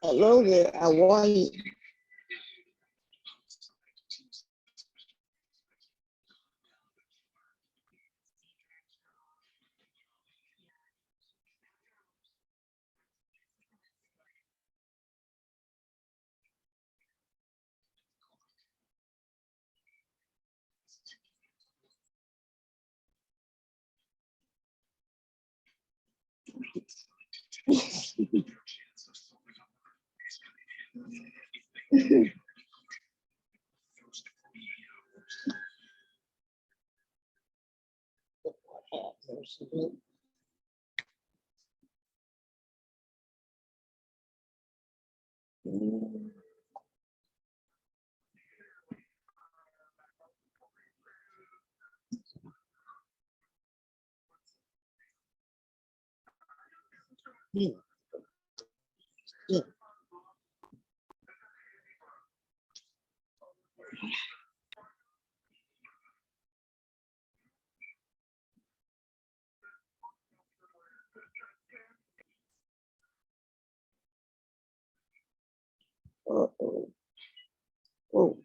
Hello there. How are you? Yeah, yeah. Uh-oh. Oh,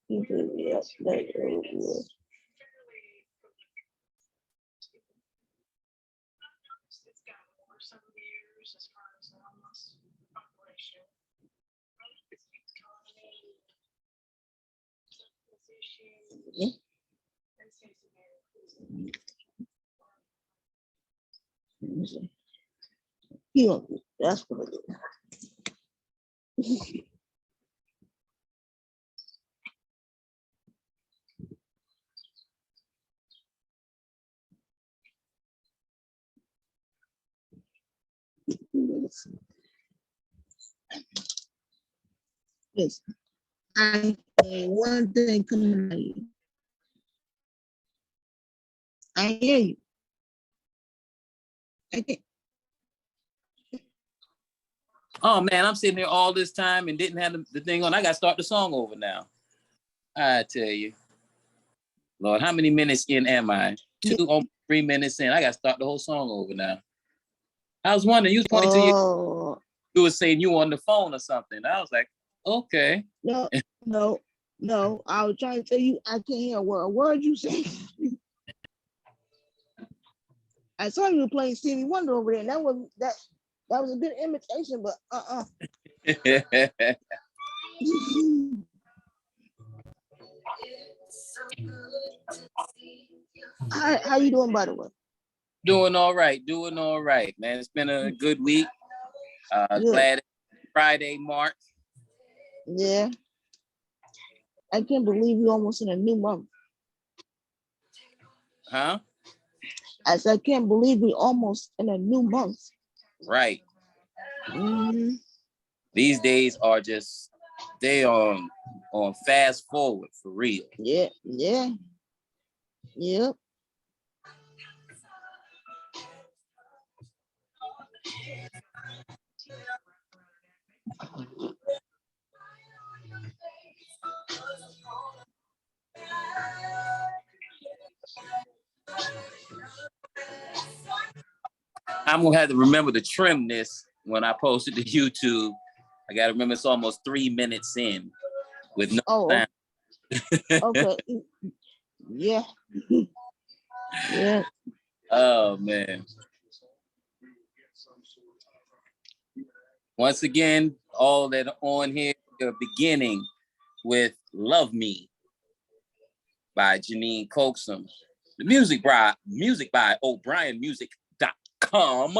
you did me up later. Yeah. You know, that's what it is. Yes. I one thing coming at you. I hear you. I can Oh man, I'm sitting here all this time and didn't have the thing on. I got to start the song over now. I tell you, Lord, how many minutes in am I? 3 minutes in. I got to start the whole song over now. I was wondering, you was pointing to you was saying you on the phone or something. I was like, okay. No. I was trying to tell you I can't hear a word you say. I saw you playing Stevie Wonder over there, and that was a good imitation, but How you doing, by the way? Doing all right, man. It's been a good week. Glad it's Friday, Mark. Yeah. I can't believe we're almost in a new month. Huh? I said, I can't believe we're almost in a new month. Right. Mm-hmm. These days are just, they on fast forward for real. Yeah. Yep. I'm gonna have to remember to trim this when I post it to YouTube. I gotta remember it's almost 3 minutes in with no sound. Okay. Yeah. Yeah. Oh man. Once again, all that are on here, the beginning with Love Me by Janine Coxum. The music by OBrianMusic.com.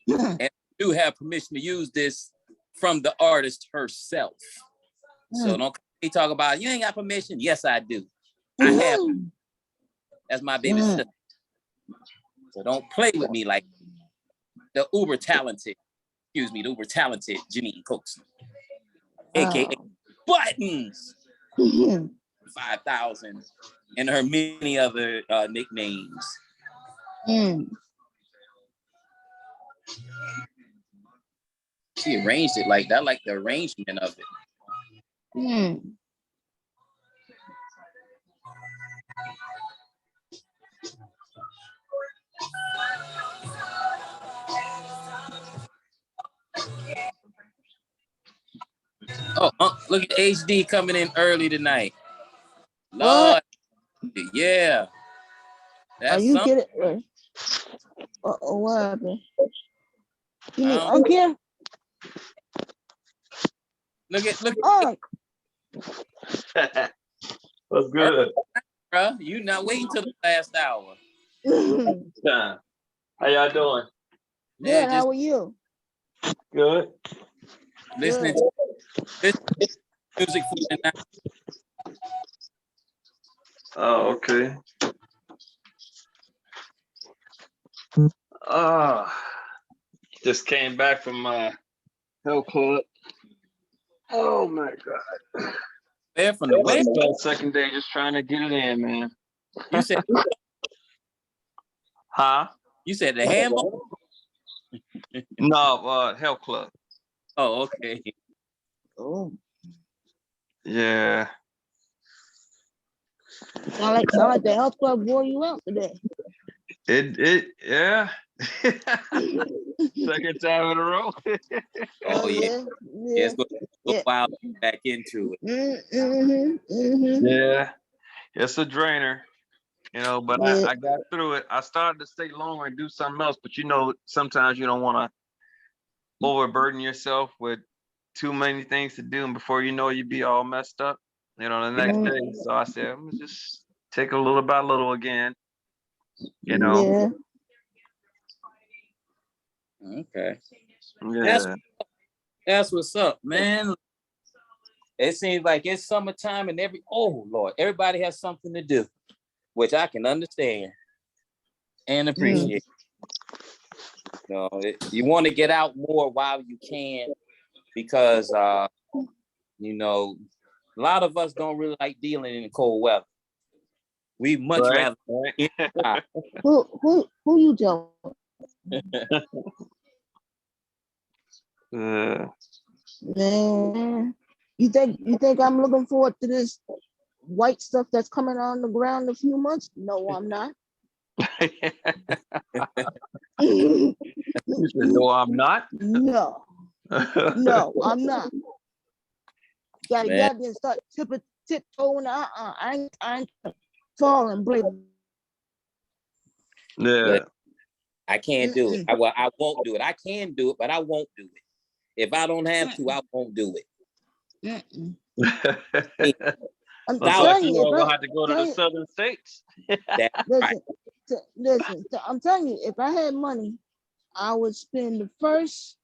And I do have permission to use this from the artist herself. So don't talk about you ain't got permission. Yes, I do. I have. That's my baby sister. So don't play with me like the uber talented Janine Coxum, aka Buttons 5000, and her many other nicknames. She arranged it like that. I like the arrangement of it. Oh, look at HD coming in early tonight. Lord, yeah. That's Are you something. kidding? What happened? You need Uncle? Look. Oh. What's good? Bruh, you not waiting till the last hour. How y'all doing? Good, how are you? Good. Listening to this music for the night. Oh, okay. Just came back from my health club. Oh my God. There from the way. Second day, just trying to get it in, man. You said, huh? You said the handball? No, health club. Oh, okay. Oh. Yeah. Sound like the health club wore you out today. Yeah. Second time in a row. Oh yeah. It's going to go wild back into it. Yeah. It's a drainer, but I got through it. I started to stay longer and do something else, but sometimes you don't want to overburden yourself with too many things to do, and before you know it, you be all messed up, the next day. So I said, I'm gonna just take a little by little again, Yeah. Okay. Yeah. That's what's up, man. It seems like it's summertime and everybody has something to do, which I can understand and appreciate. You want to get out more while you can, because a lot of us don't really like dealing in the cold weather. We much rather. Who you telling? Man, you think I'm looking forward to this white stuff that's coming on the ground in a few months? No, I'm not. No, I'm not. No, I'm not. Gotta get out there and start tiptoeing. I ain't falling, break. Yeah. I can't do it. I won't do it. I can do it, but I won't do it. If I don't have to, I won't do it. I'm telling you, you're gonna have to go to the southern states. Listen. I'm telling you, if I had money, I would spend the first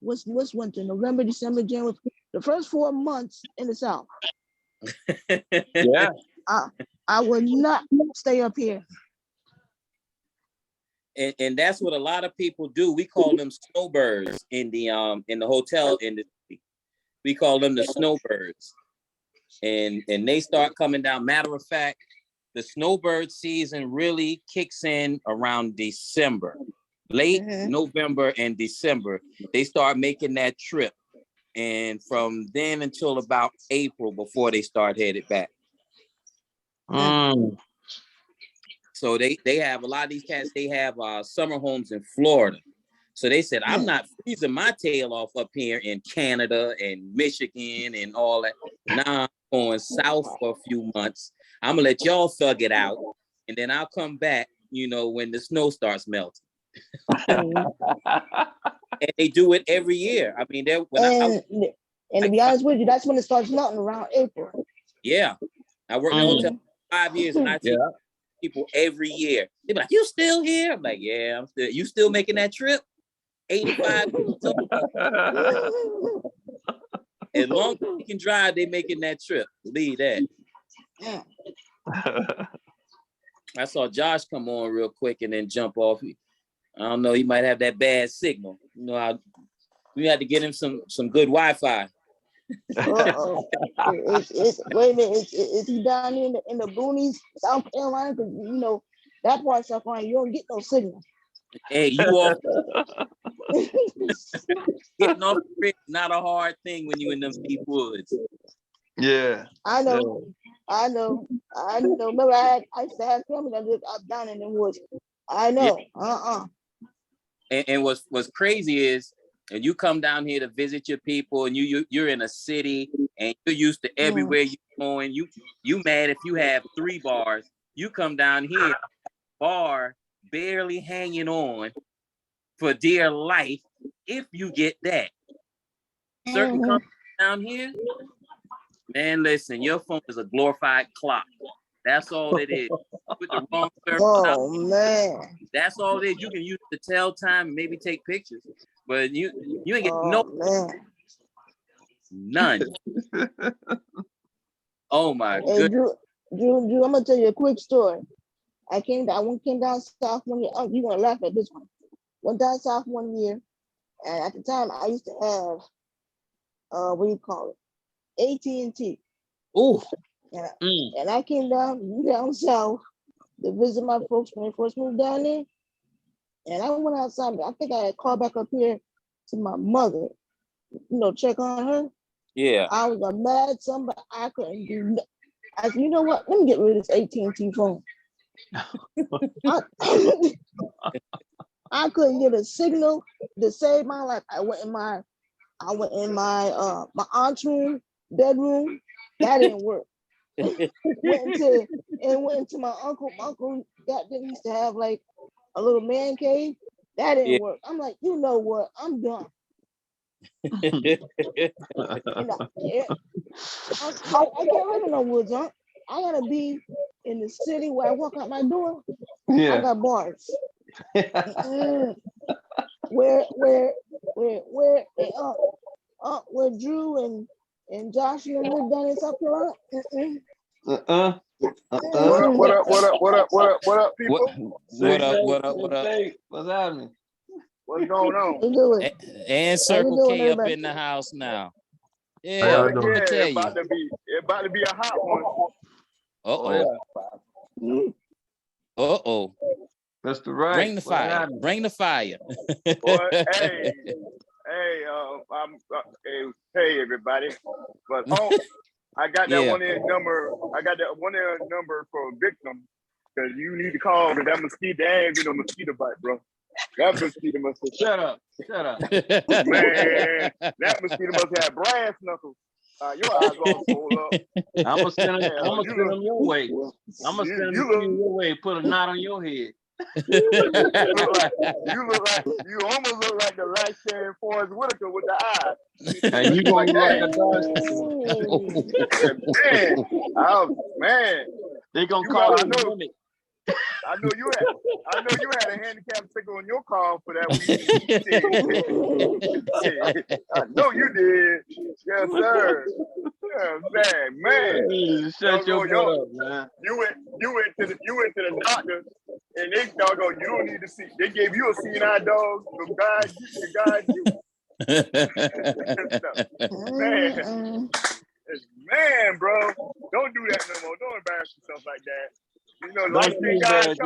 what's winter, November, December, January, the first 4 months in the South. Yeah. I would not stay up here. And that's what a lot of people do. We call them snowbirds in the hotel industry. We call them the snowbirds. And they start coming down. Matter of fact, the snowbird season really kicks in around December. Late November and December, they start making that trip. And from then until about April before they start headed back. So they have a lot of these cats, they have summer homes in Florida. So they said, I'm not freezing my tail off up here in Canada and Michigan and all that. Now I'm going south for a few months. I'm gonna let y'all thug it out. And then I'll come back, when the snow starts melting. And they do it every year. I mean, to be honest with you, that's when it starts melting, around April. Yeah. I worked in a hotel for 5 years and I see people every year. They be like, you still here? I'm like, yeah, I'm still. You still making that trip? 85 as long as you can drive, they making that trip. Believe that. I saw Josh come on real quick and then jump off. I don't know, he might have that bad signal. We had to get him some good Wi-Fi. Wait a minute, is he down here in the boonies, South Carolina? Because that part of South Carolina, you don't get no signal. Hey, you off Getting off the bridge, not a hard thing when you in them deep woods. Yeah. I know. Remember, I used to have family that lived up down in the woods. I know. And what's crazy is, and you come down here to visit your people, and you're in a city, and you're used to everywhere you're going. You mad if you have 3 bars. You come down here, bar barely hanging on for dear life. If you get that, certain companies down here, man, listen, your phone is a glorified clock. That's all it is. With the wrong service, man, that's all it is. You can use it to tell time and maybe take pictures, but you ain't get none. Oh my goodness. Drew, I'm gonna tell you a quick story. I came down south one year. Oh, you're gonna laugh at this one. Went down south one year, and at the time I used to have what do you call it? AT&T. Ooh. And I came down south to visit my folks when they first moved down there. And I went outside. I think I had called back up here to my mother, check on her. Yeah. I was a mad somebody. I couldn't do nothing. I said, you know what? Let me get rid of this AT&T phone. I couldn't get a signal to save my life. I went in my my aunt's room, bedroom. That didn't work. went into my uncle. My uncle used to have like a little man cave. That didn't work. I'm like, you know what? I'm done. I can't live in no woods, huh? I gotta be in the city where I walk out my door. Yeah. I got bars. Where Drew and Josh and them live down in South Carolina. What up, people? What up? What's happening? What's going on? And Circle K up in the house now. Yeah, let me tell you. It's about to be a hot one. Uh-oh. Mr. Right. Bring the fire. Bring the fire. Boy, hey, everybody. But I got that one in number. I got that one in number for victim, because you need to call, because that mosquito, there ain't been no mosquito bite, bro. That mosquito must have Shut up. Man, that mosquito must have brass knuckles. Your eyes gonna swell up. I'm gonna send them your way. I'm gonna send them your way. Put a knot on your head. You almost look like the light skinned Forrest Whitaker with the eyes. And you gonna look like a dark skin. Man. They gonna call it. I know you had a handicap sticker on your car for that week. I know you did. Yes, sir. Yeah, man. Shut your butt up, man. You went to the doctor, and they doggone, you don't need to see. They gave you a CNI dog to guide you. Man, bro, don't do that no more. Don't embarrass yourself like that. You know, light-skinned guys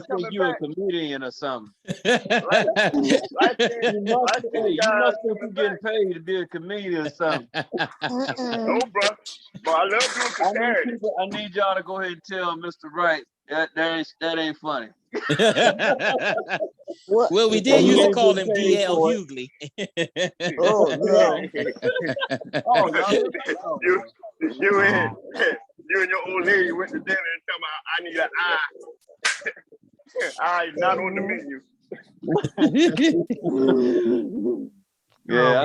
coming you back. A comedian or something. You must think you're getting paid to be a comedian or something. No, bro. But I love doing comparison. I need y'all to go ahead and tell Mr. Wright that ain't funny. Well, we did used to call him D.L. Hughley. Oh no! You and your old lady went to dinner and tell me I need an eye. Eye not on the menu. Yeah, I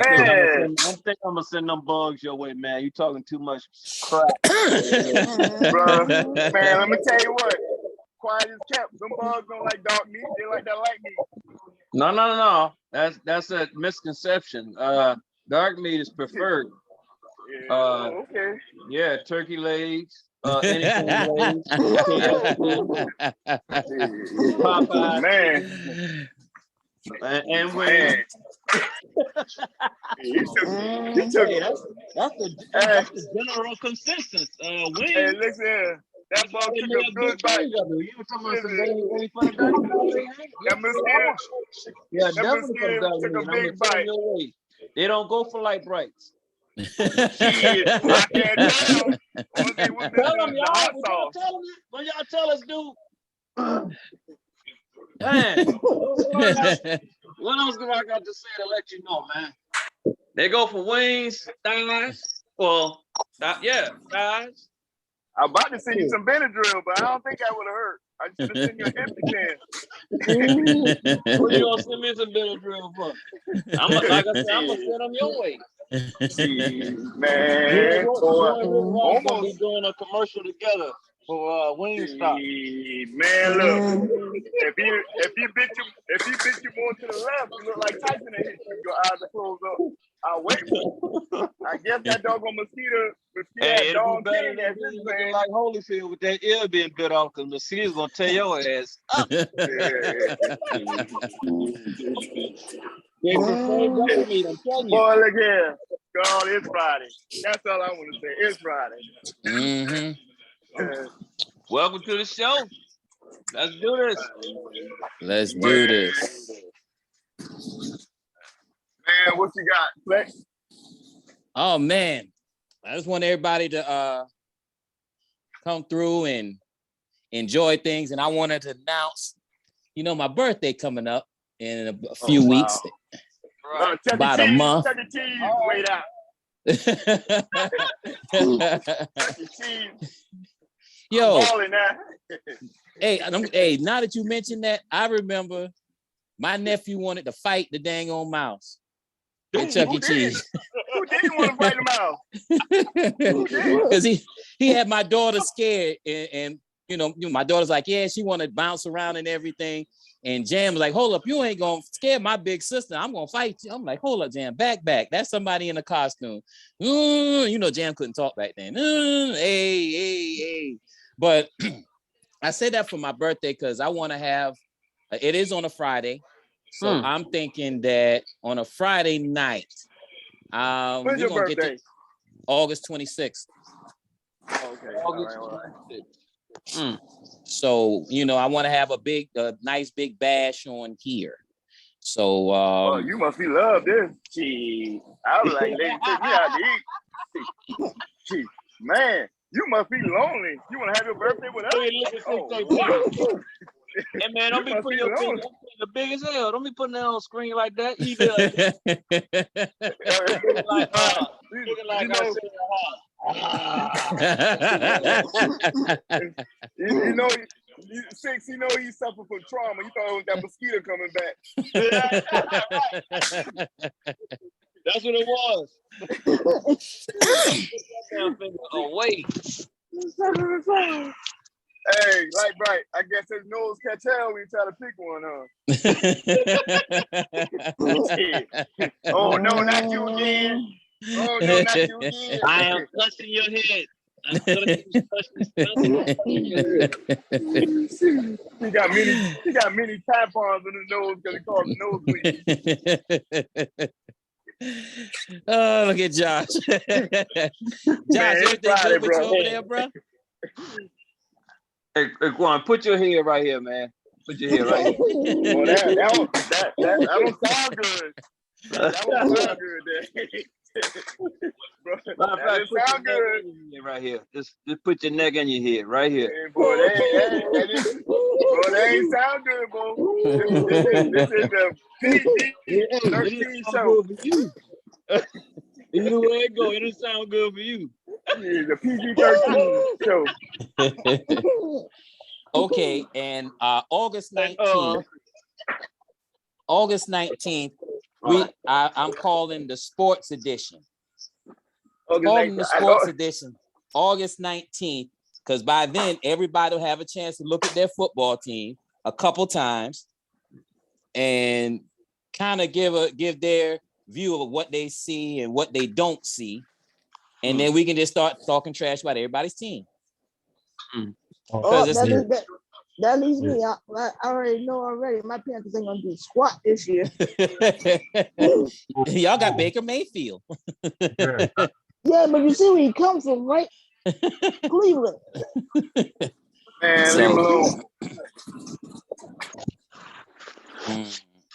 think I'm gonna send them bugs your way, man. You talking too much crap, bro. Man, let me tell you what. Quiet as kept. Them bugs don't like dark meat. They like that light meat. No. That's a misconception. Dark meat is preferred. Yeah, okay. Yeah, turkey legs. Anything legs. Popeye. Man. And wings. That's the general consensus. Wings. Hey, listen here. That bug took a good bite. You were talking about some baby for the That mosquito. Yeah, That definitely mosquito took a big bite. They don't go for light brights. Shit, I can't tell. Only thing was Tell them, the y'all. hot When sauce. y'all tell us, dude. Man, what else do I got to say to let you know, man? They go for wings, thighs, well, thighs. I'm about to send you some Benadryl, but I don't think that would have hurt. I should have sent you an empty can. What you gonna send me some Benadryl for? Like I said, I'm gonna send them your way. Man, almost gonna be doing a commercial together for Wingstop. Man, look, if he bit you more to the left, you look like Tyson and hit you. Your eyes are closed up. I'll wait. I guess that doggone mosquito Hey, it'll be better than looking like Holyfield with that ear being bit off, because mosquitoes gonna tear your ass up. Boy, look here. God, it's Friday. That's all I want to say. It's Friday. Mm-hmm. Welcome to the show. Let's do this. Let's do this. Man, what you got, Flex? Oh man, I just want everybody to come through and enjoy things, and I wanted to announce, my birthday coming up in a few weeks. Right. About a month. Chuck E. Cheese, wait out. Yo, hey, now that you mentioned that, I remember my nephew wanted to fight the dang old mouse at Chuck E. Cheese. Who didn't want to fight the mouse? Because he had my daughter scared, and my daughter's like, yeah, she want to bounce around and everything. And Jam was like, hold up, you ain't gonna scare my big sister. I'm gonna fight you. I'm like, hold up, Jam, back. That's somebody in a costume. Jam couldn't talk back then. Hey. But I say that for my birthday because I want to have, it is on a Friday. So I'm thinking that on a Friday night, when's your birthday? August 26th. Okay. All right. So, I want to have a nice big bash on here. So, you must be loved this. Gee, I was like, lady, take me out to eat. Gee, man, you must be lonely. You want to have your birthday with us? Hey man, don't be putting your finger the big as hell. Don't be putting that on the screen like that. You Six, he suffered from trauma. You thought it was that mosquito coming back. That's what it was. Away. Hey, like right. I guess his nose catch hell when you try to pick one, huh? Oh no, not you again. Oh no, not you again. I am touching your head. He got many tampons in his nose because he calls it nosebleed. Oh, look at Josh. Josh, everything good with you over there, bro? Hey, go on, put your head right here, man. Put your head right here. Well, that don't sound good. That don't sound good there. Bro, that sound good. Right here. Just put your neck in your head right here. Hey, boy, that ain't sound good, boy. This is the PG-13 show. Either way it go, it'll sound good for you. The PG-13 show. Okay, and August 19th. August 19th, I'm calling the sports edition. Edition, August 19th, because by then everybody will have a chance to look at their football team a couple times and kind of give their view of what they see and what they don't see. And then we can just start talking trash about everybody's team. That leaves me. I already know already. My Panthers ain't gonna do squat this year. Y'all got Baker Mayfield. Yeah, but you see where he comes from, right? Cleveland. Man, So- leave him alone.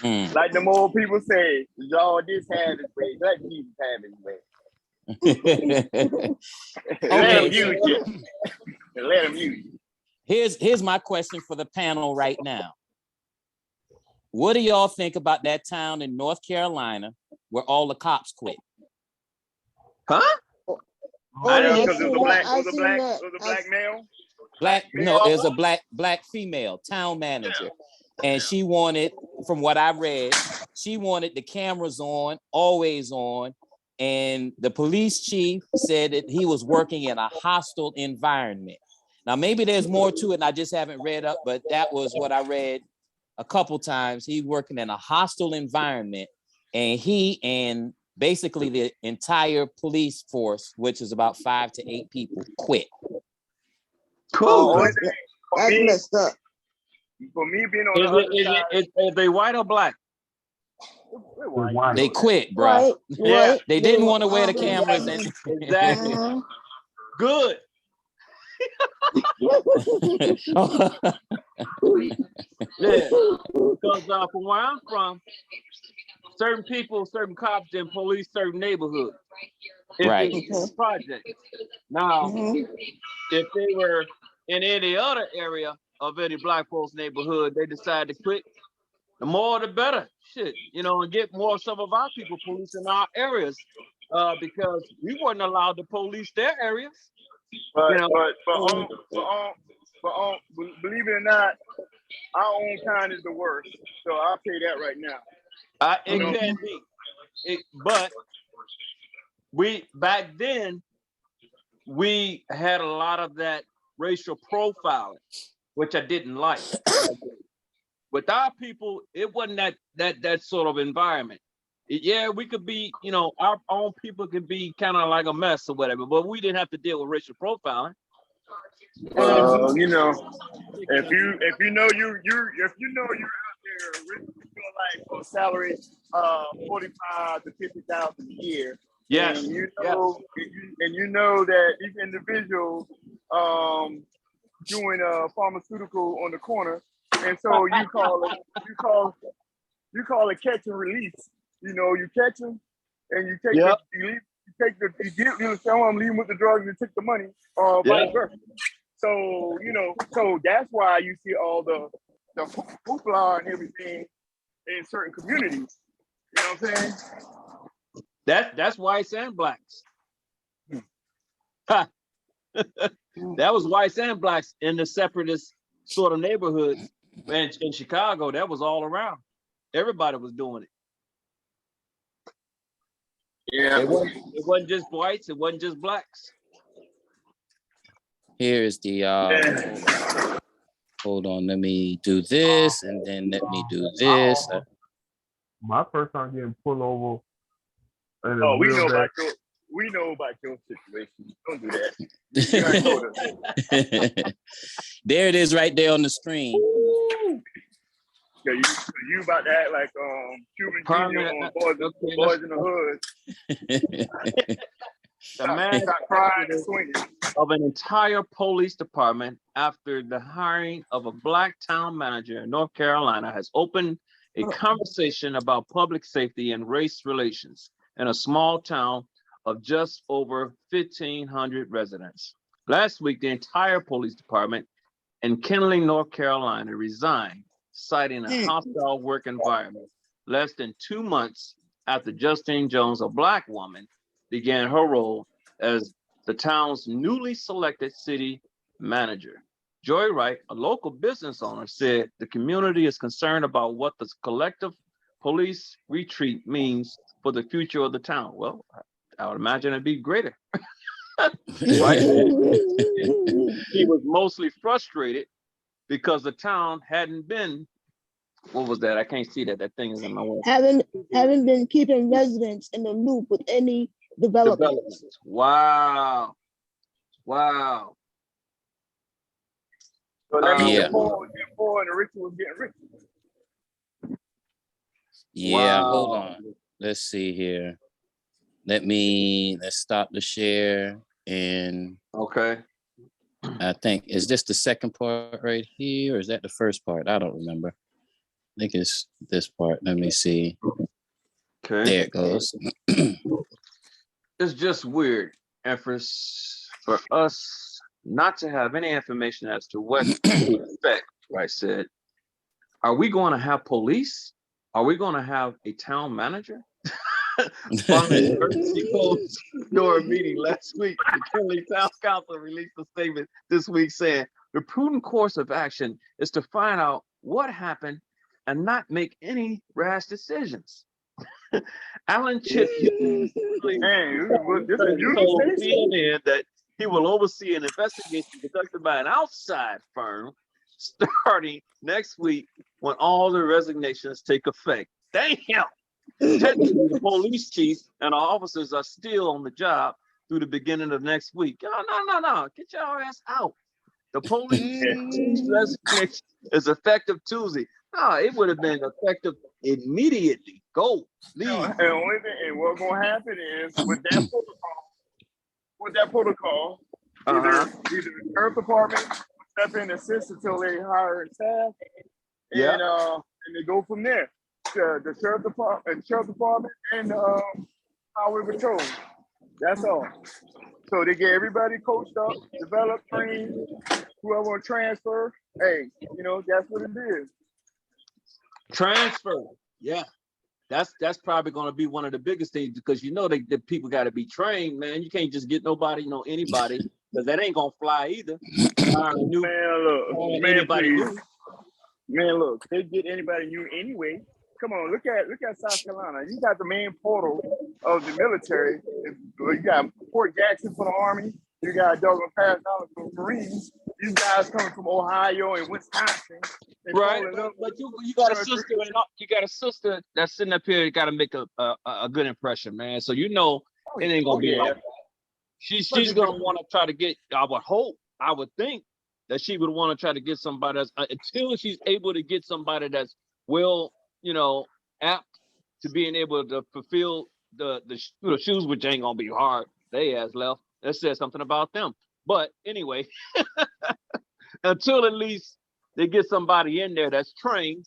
Mm. Like them old people say, y'all this have his way. Let Jesus have his way. Let him Okay. use you. Let him use you. Here's my question for the panel right now. What do y'all think about that town in North Carolina where all the cops quit? Huh? Oh, Yeah, yeah, because it was a black male. No, it was a black female town manager. And she wanted, from what I read, she wanted the cameras on, always on. And the police chief said that he was working in a hostile environment. Now, maybe there's more to it and I just haven't read up, but that was what I read a couple times. He working in a hostile environment, and he and basically the entire police force, which is about 5 to 8 people, quit. Cool. That's messed up. For me being on the other side, Is they white or black? They quit, bro. Right. They didn't want to wear the cameras. And Exactly. Good. Yeah. Because from where I'm from, certain people, certain cops didn't police certain neighborhoods. Right. It's a project. Now, if they were in any other area of any black folks' neighborhood, they decide to quit. The more, the better. Shit, and get more of some of our people policing our areas, because we weren't allowed to police their areas. but believe it or not, our own kind is the worst. So I'll tell you that right now. It can be, but back then we had a lot of that racial profiling, which I didn't like. With our people, it wasn't that sort of environment. Yeah, we could be, our own people could be kind of like a mess or whatever, but we didn't have to deal with racial profiling. If you know you're out there like for a salary 45 to 50,000 a year. Yes. And you know that each individual doing a pharmaceutical on the corner, and so you call it catch and release. You catch them and you take you tell them leave them with the drugs and take the money, or vice versa. So so that's why you see all the hoopla and everything in certain communities. You know what I'm saying? That's whites and blacks. That was whites and blacks in the separatist sort of neighborhoods. And in Chicago, that was all around. Everybody was doing it. Yeah. It wasn't just whites, it wasn't just blacks. Here's the hold on, let me do this and then let me do this. My first time getting pulled over. We know about your situation. Don't do that. There it is right there on the screen. Yeah, you about to act like Cuban Junior on Boys in the Hood. The man of an entire police department after the hiring of a black town manager in North Carolina has opened a conversation about public safety and race relations in a small town of just over 1,500 residents. Last week, the entire police department in Kinley, North Carolina resigned, citing a hostile work environment less than 2 months after Justine Jones, a black woman, began her role as the town's newly selected city manager. Joy Wright, a local business owner, said the community is concerned about what the collective police retreat means for the future of the town. Well, I would imagine it'd be greater. Right? He was mostly frustrated because the town hadn't been, what was that? I can't see that. That thing is in my way. Haven't been keeping residents in the loop with any developments. Wow. So that means Yeah. the poor and the rich was getting rich. Yeah, Wow. hold on. Let's see here. Let's stop the share and Okay. I think, is this the second part right here, or is that the first part? I don't remember. I think it's this part. Let me see. Okay. There it goes. It's just weird, and for us not to have any information as to what to expect. I said, are we going to have police? Are we going to have a town manager? Following the emergency closed door meeting last week, the Kinley Town Council released a statement this week saying the prudent course of action is to find out what happened and not make any rash decisions. Alan Chip Man, this is you told station. CNN that he will oversee an investigation conducted by an outside firm starting next week when all the resignations take effect. Damn! Technically, the police chief and our officers are still on the job through the beginning of next week. Oh, no. Get your ass out. The police chief's resignation is effective Tuesday. No, it would have been effective immediately. Go, leave. And what's gonna happen is with that protocol, either the sheriff department step in and assist until they hire staff, and they go from there. The sheriff department and highway patrol. That's all. So they get everybody coached up, developed, trained. Whoever want to transfer, hey, that's what it is. Transfer, yeah. That's probably going to be one of the biggest things because the people got to be trained, man. You can't just get nobody, anybody, because that ain't gonna fly either. Look, they get anybody new anyway. Come on, look at South Carolina. You got the main portal of the military. You got Fort Jackson for the Army. You got Douglas Pass down for the Marines. These guys coming from Ohio and Wisconsin. Right, but you got a sister, and a sister that's sitting up here. Got to make a good impression, man. So it ain't gonna be like that. She's gonna want to try to get. I would think that she would want to try to get somebody that's until she's able to get somebody that's apt to being able to fulfill the shoes, which ain't gonna be hard. They has left. That says something about them. But anyway, until at least they get somebody in there that's trained,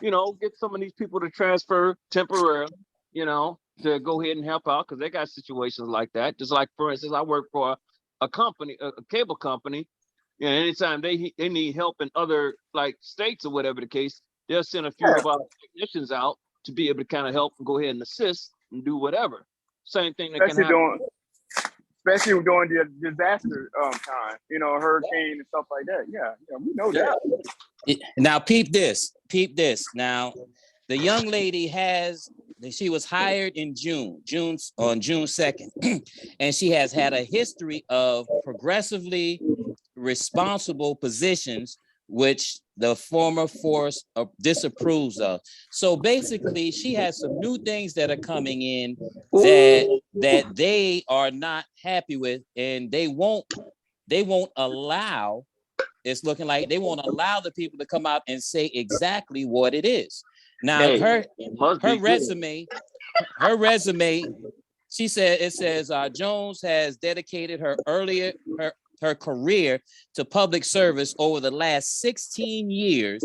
get some of these people to transfer temporarily, to go ahead and help out because they got situations like that. Just like, for instance, I work for a company, a cable company. Anytime they need help in other like states or whatever the case, they'll send a few of our technicians out to be able to kind of help and go ahead and assist and do whatever. Same thing that can happen. Especially during the disaster time, hurricane and stuff like that. Yeah, we know that. Now, peep this. Now, the young lady she was hired in June 2nd, and she has had a history of progressively responsible positions, which the former force disapproves of. So basically, she has some new things that are coming in that they are not happy with, and they won't allow. It's looking like they won't allow the people to come out and say exactly what it is. Now, her resume, she said it says Jones has dedicated her career to public service over the last 16 years,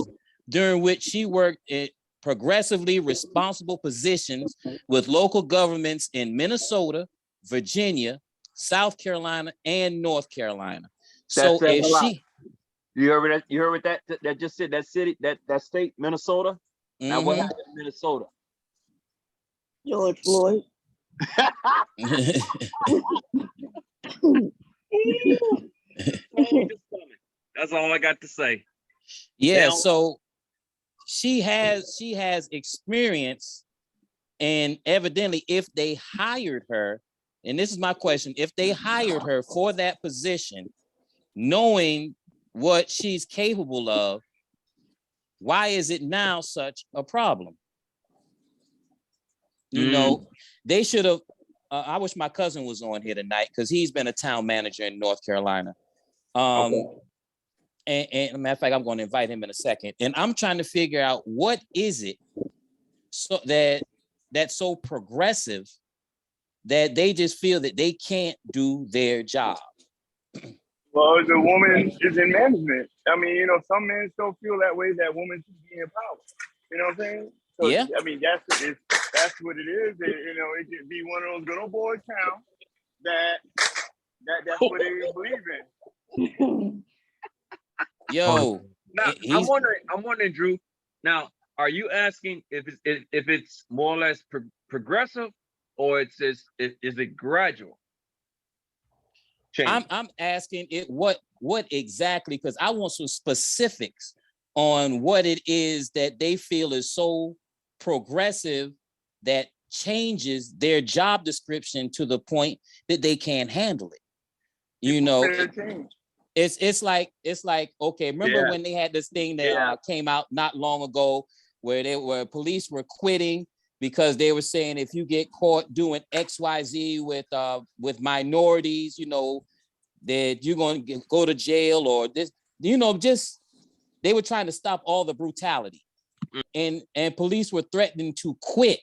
during which she worked in progressively responsible positions with local governments in Minnesota, Virginia, South Carolina, and North Carolina. So if you heard what that just said, that city, that state, Minnesota. Now what happened in Minnesota? George Floyd. That's all I got to say. Yeah, so she has experience, and evidently if they hired her, and this is my question, if they hired her for that position, knowing what she's capable of, why is it now such a problem? They should have, I wish my cousin was on here tonight because he's been a town manager in North Carolina. And a matter of fact, I'm going to invite him in a second. And I'm trying to figure out what is it so that's so progressive that they just feel that they can't do their job. Well, the woman is in management. I mean, you know, some men still feel that way, that women should be in power. You know what I'm saying? So, Yeah. I mean, that's what it is. You know, it could be one of those good old boy towns that's what they believe in. Yo, Now, I'm wondering, Drew. Now, are you asking if it's more or less progressive, or is it gradual change? I'm asking it what exactly, because I want some specifics on what it is that they feel is so progressive that changes their job description to the point that they can't handle it. You know, it's like okay, remember when they had this thing that came out not long ago where police were quitting because they were saying if you get caught doing XYZ with minorities, you know, that you're going to go to jail, or this, you know, just they were trying to stop all the brutality, and police were threatening to quit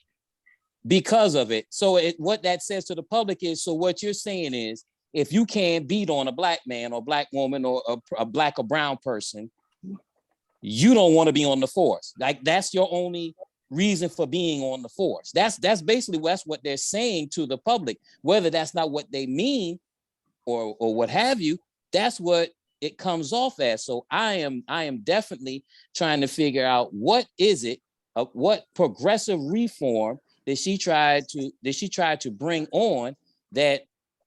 because of it. So what that says to the public is, so what you're saying is, if you can't beat on a black man or black woman or a black or brown person, you don't want to be on the force. Like, that's your only reason for being on the force. That's basically what they're saying to the public. Whether that's not what they mean or what have you, that's what it comes off as. So I am definitely trying to figure out what is it, what progressive reform that she tried to bring on that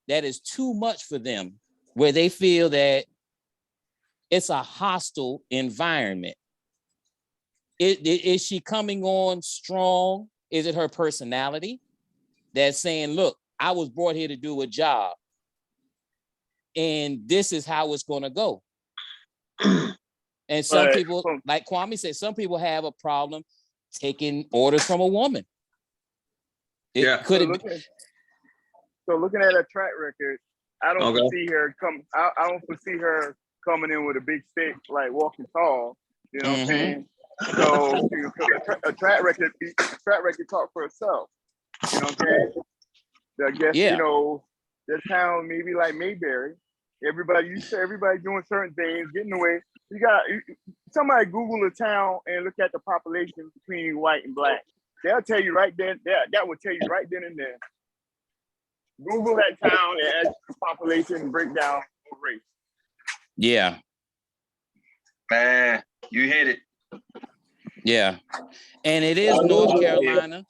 is too much for them, where they feel that it's a hostile environment. Is she coming on strong? Is it her personality that's saying, look, I was brought here to do a job, and this is how it's going to go? And some people, like Kwame said, some people have a problem taking orders from a woman. So looking at her track record, I don't foresee her I don't foresee her coming in with a big stick, like walking tall. You know what I'm saying? So a track record talk for itself. You know what I'm saying? I guess you know, the town maybe like Mayberry. Everybody doing certain things, getting away. You got somebody Google a town and look at the population between white and black. They'll tell you right then. That will tell you right then and there. Google that town and ask the population breakdown for race. Yeah. Man, you hit it. Yeah. And it is North Carolina.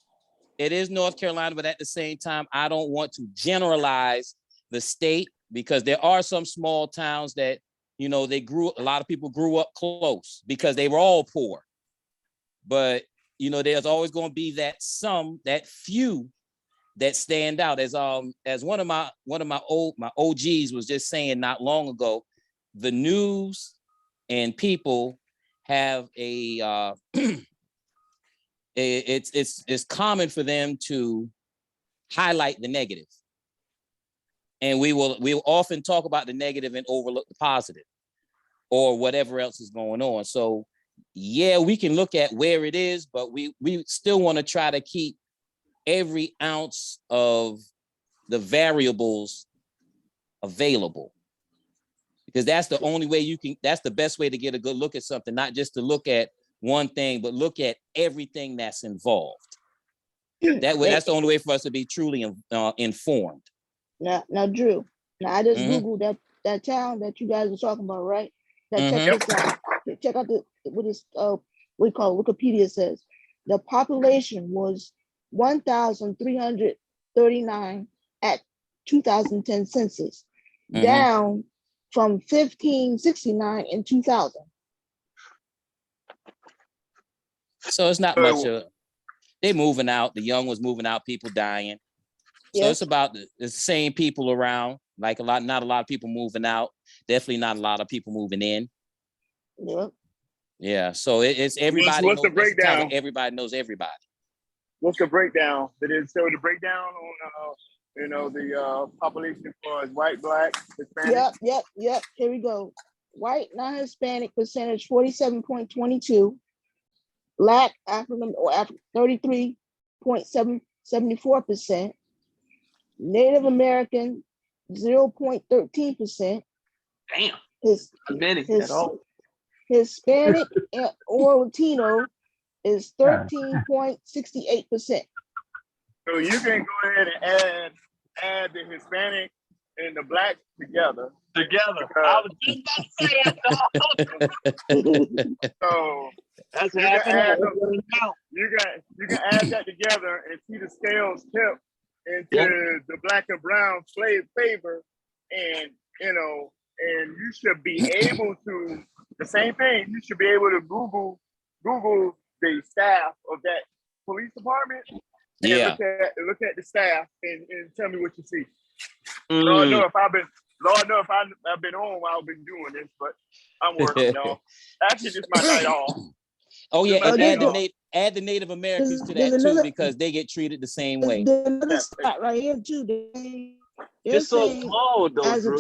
It is North Carolina, but at the same time, I don't want to generalize the state, because there are some small towns that, you know, a lot of people grew up close because they were all poor. But, you know, there's always going to be that few that stand out. As one of my OGs was just saying not long ago, the news and people have it's common for them to highlight the negative, and we'll often talk about the negative and overlook the positive or whatever else is going on. So yeah, we can look at where it is, but we still want to try to keep every ounce of the variables available, because that's the only way that's the best way to get a good look at something, not just to look at one thing, but look at everything that's involved. That way, that's the only way for us to be truly informed. Now, Drew, I just Googled that town that you guys are talking about, right? Now, check this out. Check out what we call Wikipedia says. The population was 1,339 at 2010 census, down from 1,569 in 2000. So it's not much they're moving out. The young ones moving out, people dying. So it's about the same people around, like not a lot of people moving out. Definitely not a lot of people moving in. Yep. Yeah. So it's everybody. What's the breakdown? Everybody knows everybody. What's the breakdown? Did it show the breakdown on the population for white, black, Hispanic? Yep. Here we go. White non-Hispanic percentage 47.22. Black African or 33.74%. Native American 0.13%. Damn. His, Many his at all. Hispanic or Latino is 13.68%. So you can go ahead and add the Hispanic and the Black together. Together. I was just about to say that. So That's you half can and add half. you can add that together and see the scales tip into the Black and brown favor, and and you should be able to the same thing. You should be able to Google the staff of that police department and look at the staff and tell me what you see. Lord know if I've been home while I've been doing this, but I'm working, y'all. Actually, this is my night off. Oh yeah, and add the Native Americans to that too, because they get treated the same way. There's another spot right here too. It's so small though, bro.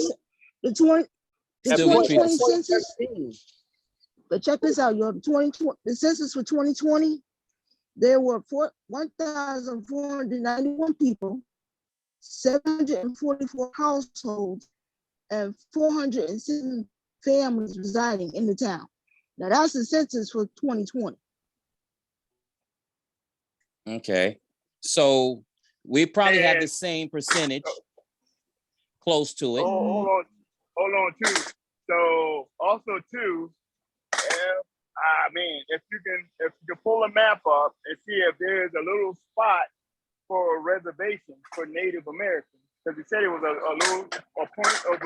The 2020 census. 13. But check this out, y'all. The census for 2020, there were 1,491 people, 744 households, and 407 families residing in the town. Now that's the census for 2020. Okay, so we probably have the same percentage, close to it. Hold on too. So also too, if you can pull a map up and see if there's a little spot for a reservation for Native Americans, because you said it was a point of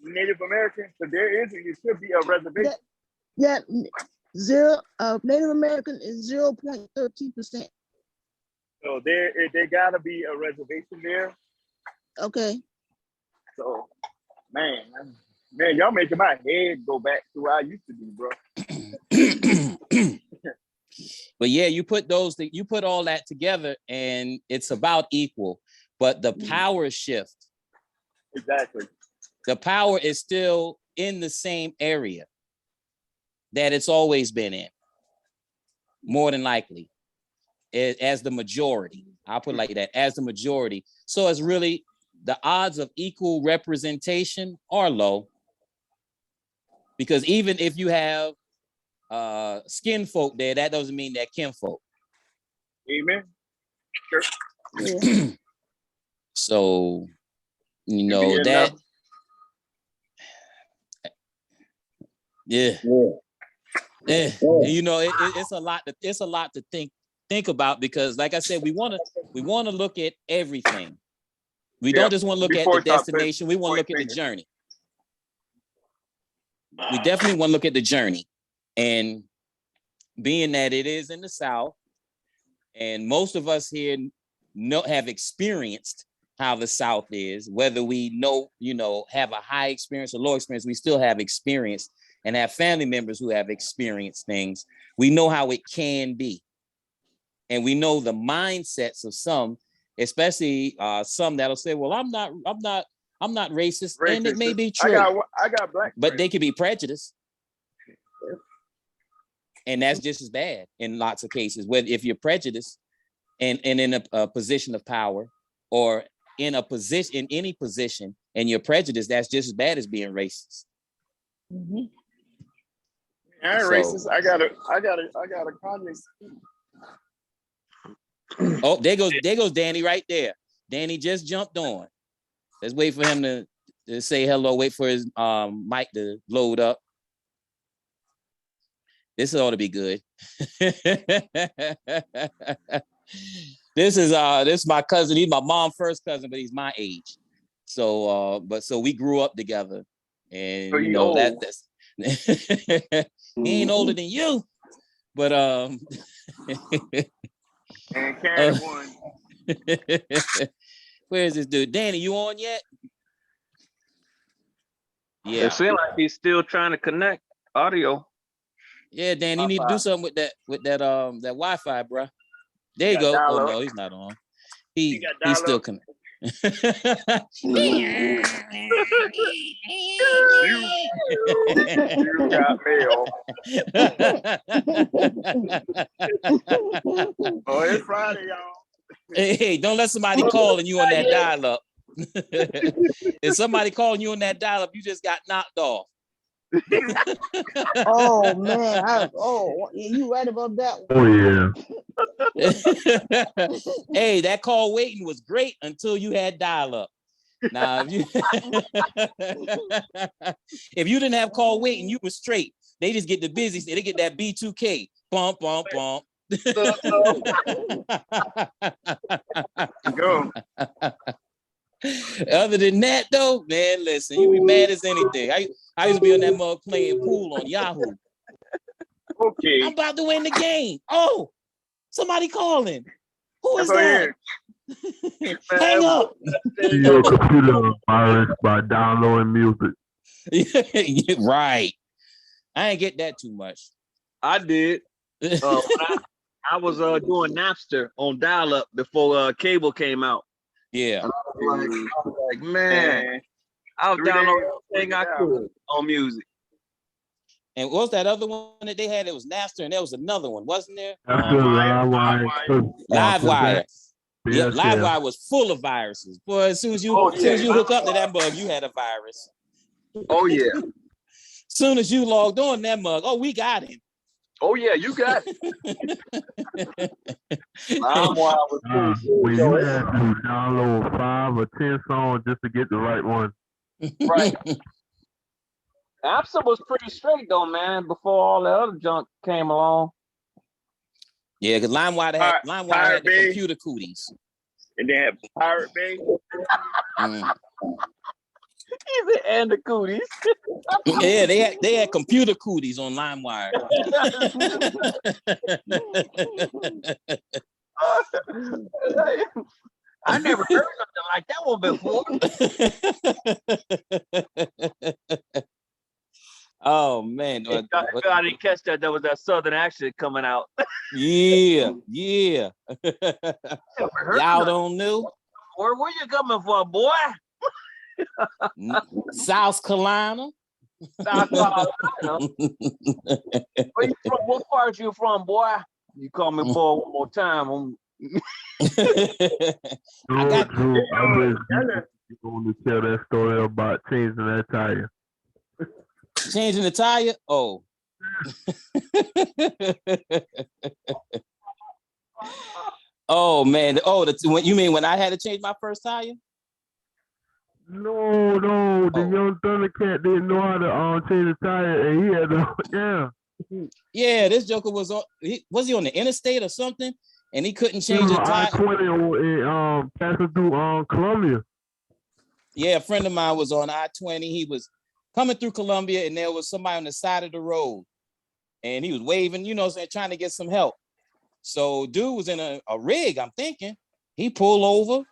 Native American, so there should be a reservation. Native American is 0.13%. So there gotta be a reservation there. Okay. So, man, y'all making my head go back to where I used to be, bro. But yeah, you put all that together, and it's about equal. But the power shift. Exactly. The power is still in the same area that it's always been in, more than likely, as the majority. I'll put it like that, as the majority. So it's really the odds of equal representation are low, because even if you have skin folk there, that doesn't mean they're kinfolk. Amen. Sure. Yeah. So, that. Yeah. It's a lot to think about, because like I said, we want to look at everything. We don't just want to look at the destination. We want to look at the journey. We definitely want to look at the journey. And being that it is in the South, and most of us here have experienced how the South is, whether we have a high experience or low experience, we still have experience and have family members who have experienced things. We know how it can be. And we know the mindsets of some, especially some that'll say, well, I'm not racist. And it may be true. I got black but friends. they could be prejudiced. And that's just as bad in lots of cases. Whether if you're prejudiced and in a position of power, or in any position, and you're prejudiced, that's just as bad as being racist. Mm-hmm. I ain't racist. I got a Kanye. Oh, there goes Danny right there. Danny just jumped on. Let's wait for him to say hello. Wait for his mic to load up. This ought to be good. This is my cousin. He's my mom's first cousin, but he's my age. So we grew up together, and that's he ain't older than you, but And carry one. Where is this dude? Danny, you on yet? Yeah. It seems like he's still trying to connect audio. Yeah, Danny, you need to do something with that Wi-Fi, bro. There you go. Oh no, he's not on. He's still connected. You got mail. Oh, it's Friday, y'all. Hey, don't let somebody call and you on that dial-up. If somebody calling you on that dial-up, you just got knocked off. Oh man, you right about that one. Oh yeah. Hey, that call waiting was great until you had dial-up. Now, if you didn't have call waiting, you were straight. They just get the busy. They get that B2K. Bump, bump, bump. Go. Other than that, though, man, listen, you be mad as anything. I used to be on that mug playing pool on Yahoo. Okay. I'm about to win the game. Oh, somebody calling. Who is That's that? Hang up. Your computer virus by downloading music. Right. I ain't get that too much. I did. I was doing Napster on dial-up before cable came out. Yeah. I was like, man, I was downloading everything I could on music. And what was that other one that they had? It was Napster, and there was another one, wasn't there? Livewire. Livewire. Yeah, Yes, Livewire was full of viruses. Boy, as soon as you hook up to that mug, you had a virus. Oh yeah. Soon as you logged on that mug, we got him. Oh yeah, you got it. When you had to download 5 or 10 songs just to get the right one. Right. Napster was pretty straight though, man, before all the other junk came along. Yeah, because LimeWire had the computer cooties. And they had Pirate Bay. And the cooties. Yeah, they had computer cooties on LimeWire. I never heard something like that one before. Oh man. I didn't catch that. There was that southern accent coming out. Yeah. Y'all don't know. Where you coming from, boy? South Carolina. South Carolina. Where you from? What part you from, boy? You call me for one more time. I got Drew. I'm just going to tell that story about changing that tire. Changing the tire? Oh. Oh man. Oh, you mean when I had to change my first tire? No, the young Thundercat didn't know how to change the tire, and he had to, Yeah, this joker was on. Was he on the interstate or something? And he couldn't change the tire. I-20 passing through Columbia. Yeah, a friend of mine was on I-20. He was coming through Columbia, and there was somebody on the side of the road, and he was waving, trying to get some help. So dude was in a rig, I'm thinking. He pulled over.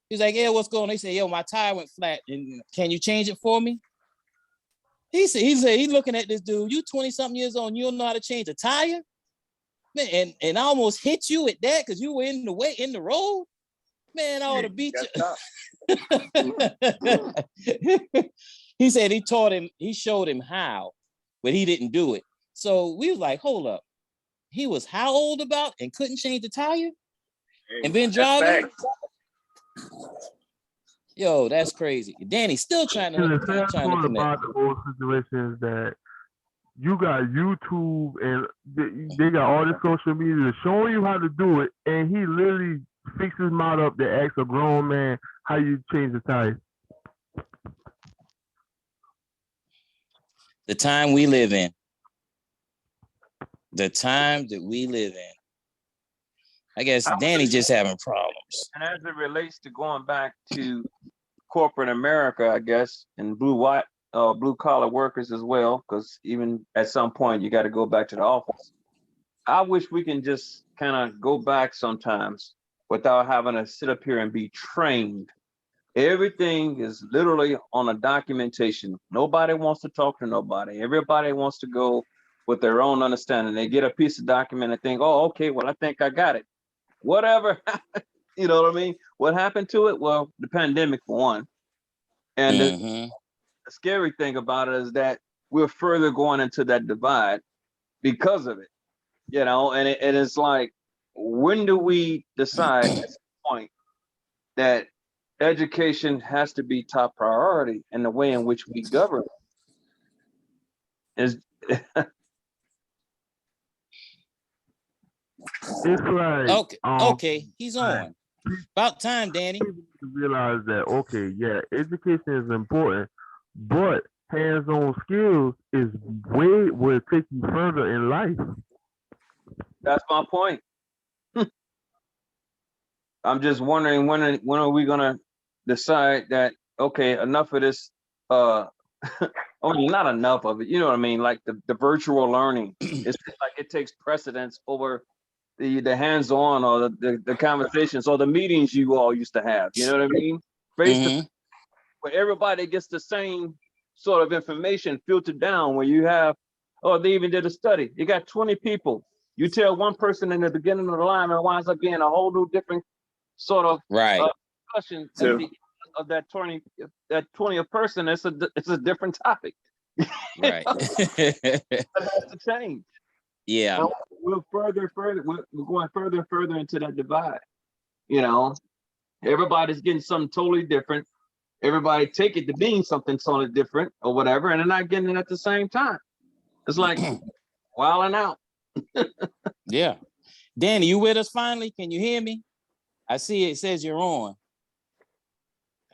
He's like, yeah, what's going on? He said, yo, my tire went flat. And can you change it for me? He said, he's looking at this dude. You 20-something years old, and you don't know how to change a tire? Man, and I almost hit you at that because you were in the road. Man, I ought to beat you. He said he showed him how, but he didn't do it. So we was like, hold up. He was how old about and couldn't change the tire? And been driving? Yo, that's crazy. Danny's still trying to connect. About the whole situation is that you got YouTube and they got all this social media showing you how to do it, and he literally fixes his mouth up to ask a grown man how you change the tire. The time we live in. The time that we live in. I guess Danny's just having problems. And as it relates to going back to corporate America, I guess, and blue collar workers as well, because even at some point you got to go back to the office. I wish we can just kind of go back sometimes without having to sit up here and be trained. Everything is literally on a documentation. Nobody wants to talk to nobody. Everybody wants to go with their own understanding. They get a piece of document and think, oh, okay, well, I think I got it. Whatever, you know what I mean? What happened to it? Well, the pandemic for one. And the scary thing about it is that we're further going into that divide because of it, and it's like, when do we decide at some point that education has to be top priority, and the way in which we govern is. It's like Okay, he's on. About time, Danny. People need to realize that education is important, but hands-on skills is will take you further in life. That's my point. I'm just wondering when are we gonna decide that enough of this not enough of it, you know what I mean? Like the virtual learning. It's like it takes precedence over the hands-on or the conversations or the meetings you all used to have. You know what I mean? Face to face, where everybody gets the same sort of information filtered down. Where you have, they even did a study. You got 20 people. You tell one person in the beginning of the line, and it winds up being a whole new different sort of discussion of that 20 person. It's a different topic. Right. That has to change. Yeah. Now, we're going further and further into that divide. You know, everybody's getting something totally different. Everybody take it to being something totally different or whatever, and they're not getting it at the same time. It's like wilding out. Yeah. Danny, you with us finally? Can you hear me? I see it says you're on.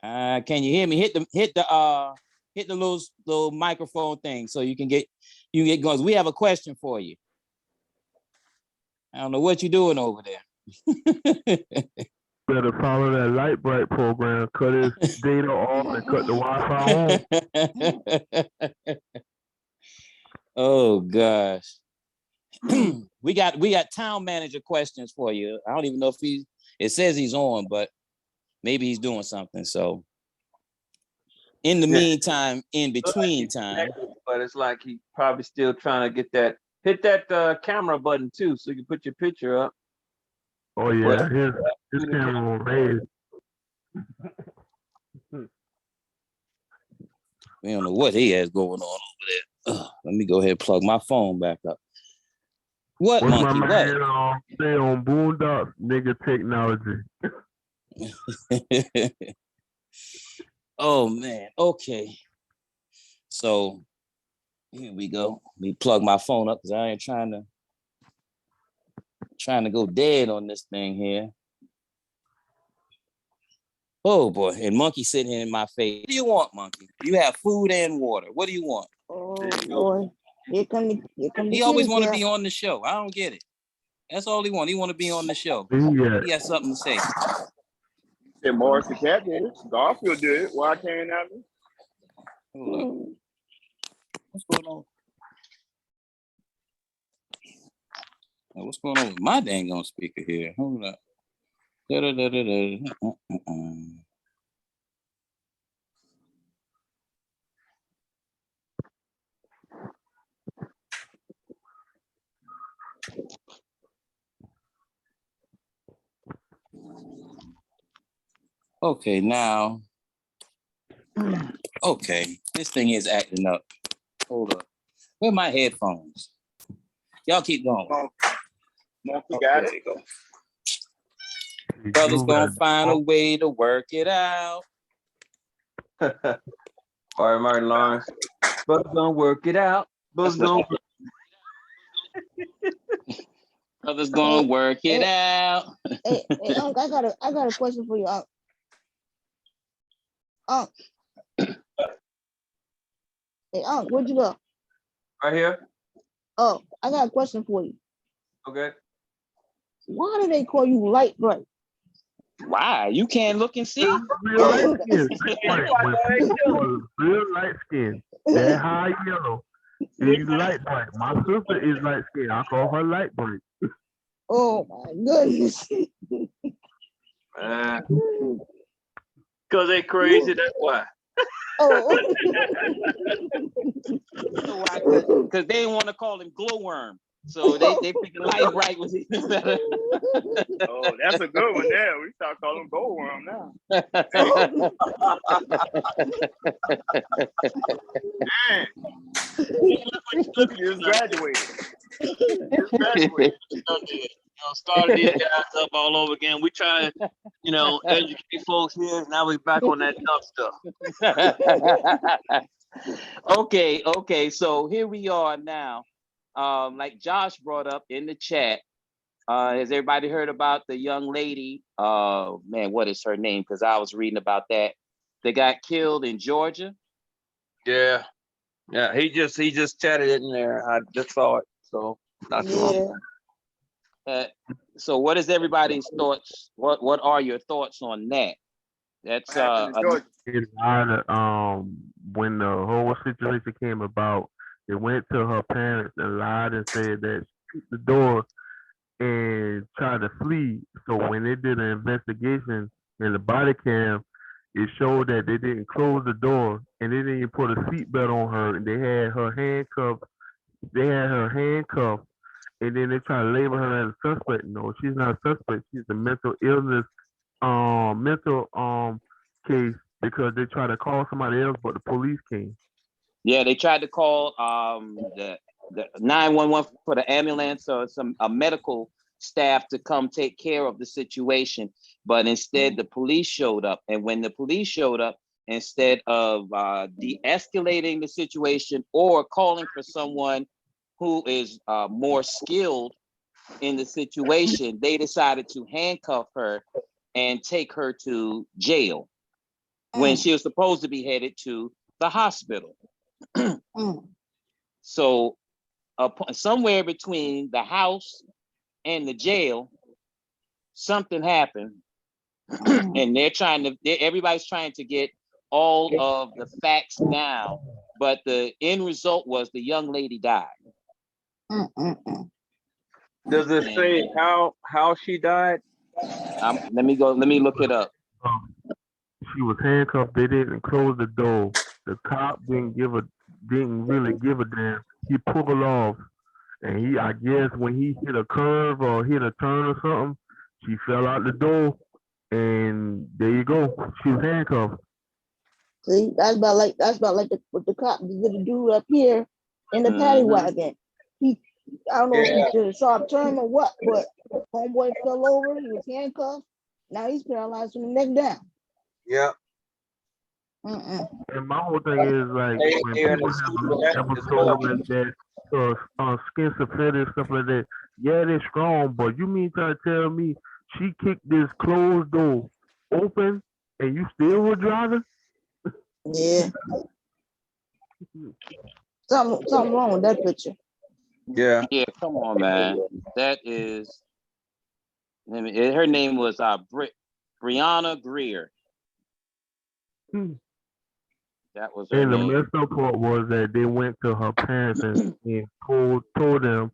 Can you hear me? Hit the little microphone thing so you can get going. We have a question for you. I don't know what you're doing over there. Better follow that light bright program, cut his data off and cut the Wi-Fi on. Oh gosh. we got town manager questions for you. I don't even know if it says he's on, but maybe he's doing something. So in the meantime, in between time. But it's like he probably still trying to get that. Hit that camera button too, so you can put your picture up. Oh yeah, his camera will raise. We don't know what he has going on over there. Let me go ahead and plug my phone back up. What's Monkey? My man stay on Boondocks, nigga technology. Oh man. Okay. So here we go. Let me plug my phone up because I ain't trying to go dead on this thing here. Oh boy, and Monkey sitting here in my face. What do you want, Monkey? You have food and water. What do you want? Oh boy, here come He always want to be on the show. I don't get it. That's all he want. He want to be on the show. He has something to say. And Morris the Cat did it. Garfield did it. Why can't I? Hold on. What's going on? What's going on with my dang on speaker here? Hold up. Okay, now. Okay, this thing is acting up. Hold up. Where are my headphones? Y'all keep going. Monkey got it. Brother's gonna find a way to work it out. All right, Martin Lawrence. Brother's gonna work it out. Brother's gonna work it out. Hey, Unc, I got a question for you, Unc. Hey, Unc, where'd you go? right here. Oh, I got a question for you. Okay. Why do they call you light bright? Why? You can't look and see. Real light skin. Real light skin. That high yellow. He's light bright. My sister is light skin. I call her light bright. Oh my goodness. Because they crazy, that's why. Oh. Because they want to call him glowworm. So they figure light bright was even better. Oh, that's a good one there. We start calling him goldworm now. Man. He just graduated. started these guys up all over again. We try to, educate folks here. Now we back on that dumb stuff. Okay. So here we are now. Like Josh brought up in the chat. Has everybody heard about the young lady? Man, what is her name? Because I was reading about that. They got killed in Georgia. Yeah. He just chatted it in there. I just saw it. So not too long. So what is everybody's thoughts? What are your thoughts on that? That's when the whole situation came about, they went to her parents and lied and said that she shut the door and tried to flee. So when they did an investigation in the body cam, it showed that they didn't close the door and they didn't even put a seatbelt on her, and they had her handcuffed. They had her handcuffed, and then they tried to label her as a suspect. No, she's not a suspect. She's a mental illness, mental case, because they tried to call somebody else, but the police came. Yeah, they tried to call the 911 for the ambulance or a medical staff to come take care of the situation, but instead the police showed up. And when the police showed up, instead of de-escalating the situation or calling for someone who is more skilled in the situation, they decided to handcuff her and take her to jail when she was supposed to be headed to the hospital. So somewhere between the house and the jail, something happened. And everybody's trying to get all of the facts now, but the end result was the young lady died. Does it say how she died? Let me look it up. She was handcuffed. They didn't close the door. The cop didn't really give a damn. He pulled off, and I guess when he hit a curve or hit a turn or something, she fell out the door, and there you go. She was handcuffed. See, that's about like what the cop did to do up here in the paddy wagon. I don't know if he did a sharp turn or what, but homeboy fell over. He was handcuffed. Now he's paralyzed from the neck down. Yeah. And my whole thing is like when people have episodes like that, schizophrenia stuff like that. Yeah, they're strong, but you mean trying to tell me she kicked this closed door open and you still were driving? Yeah. Something wrong with that picture. Yeah. Yeah, come on, man. That is. Her name was Brianna Grier. That was her name. And the messed up part was that they went to her parents and told them,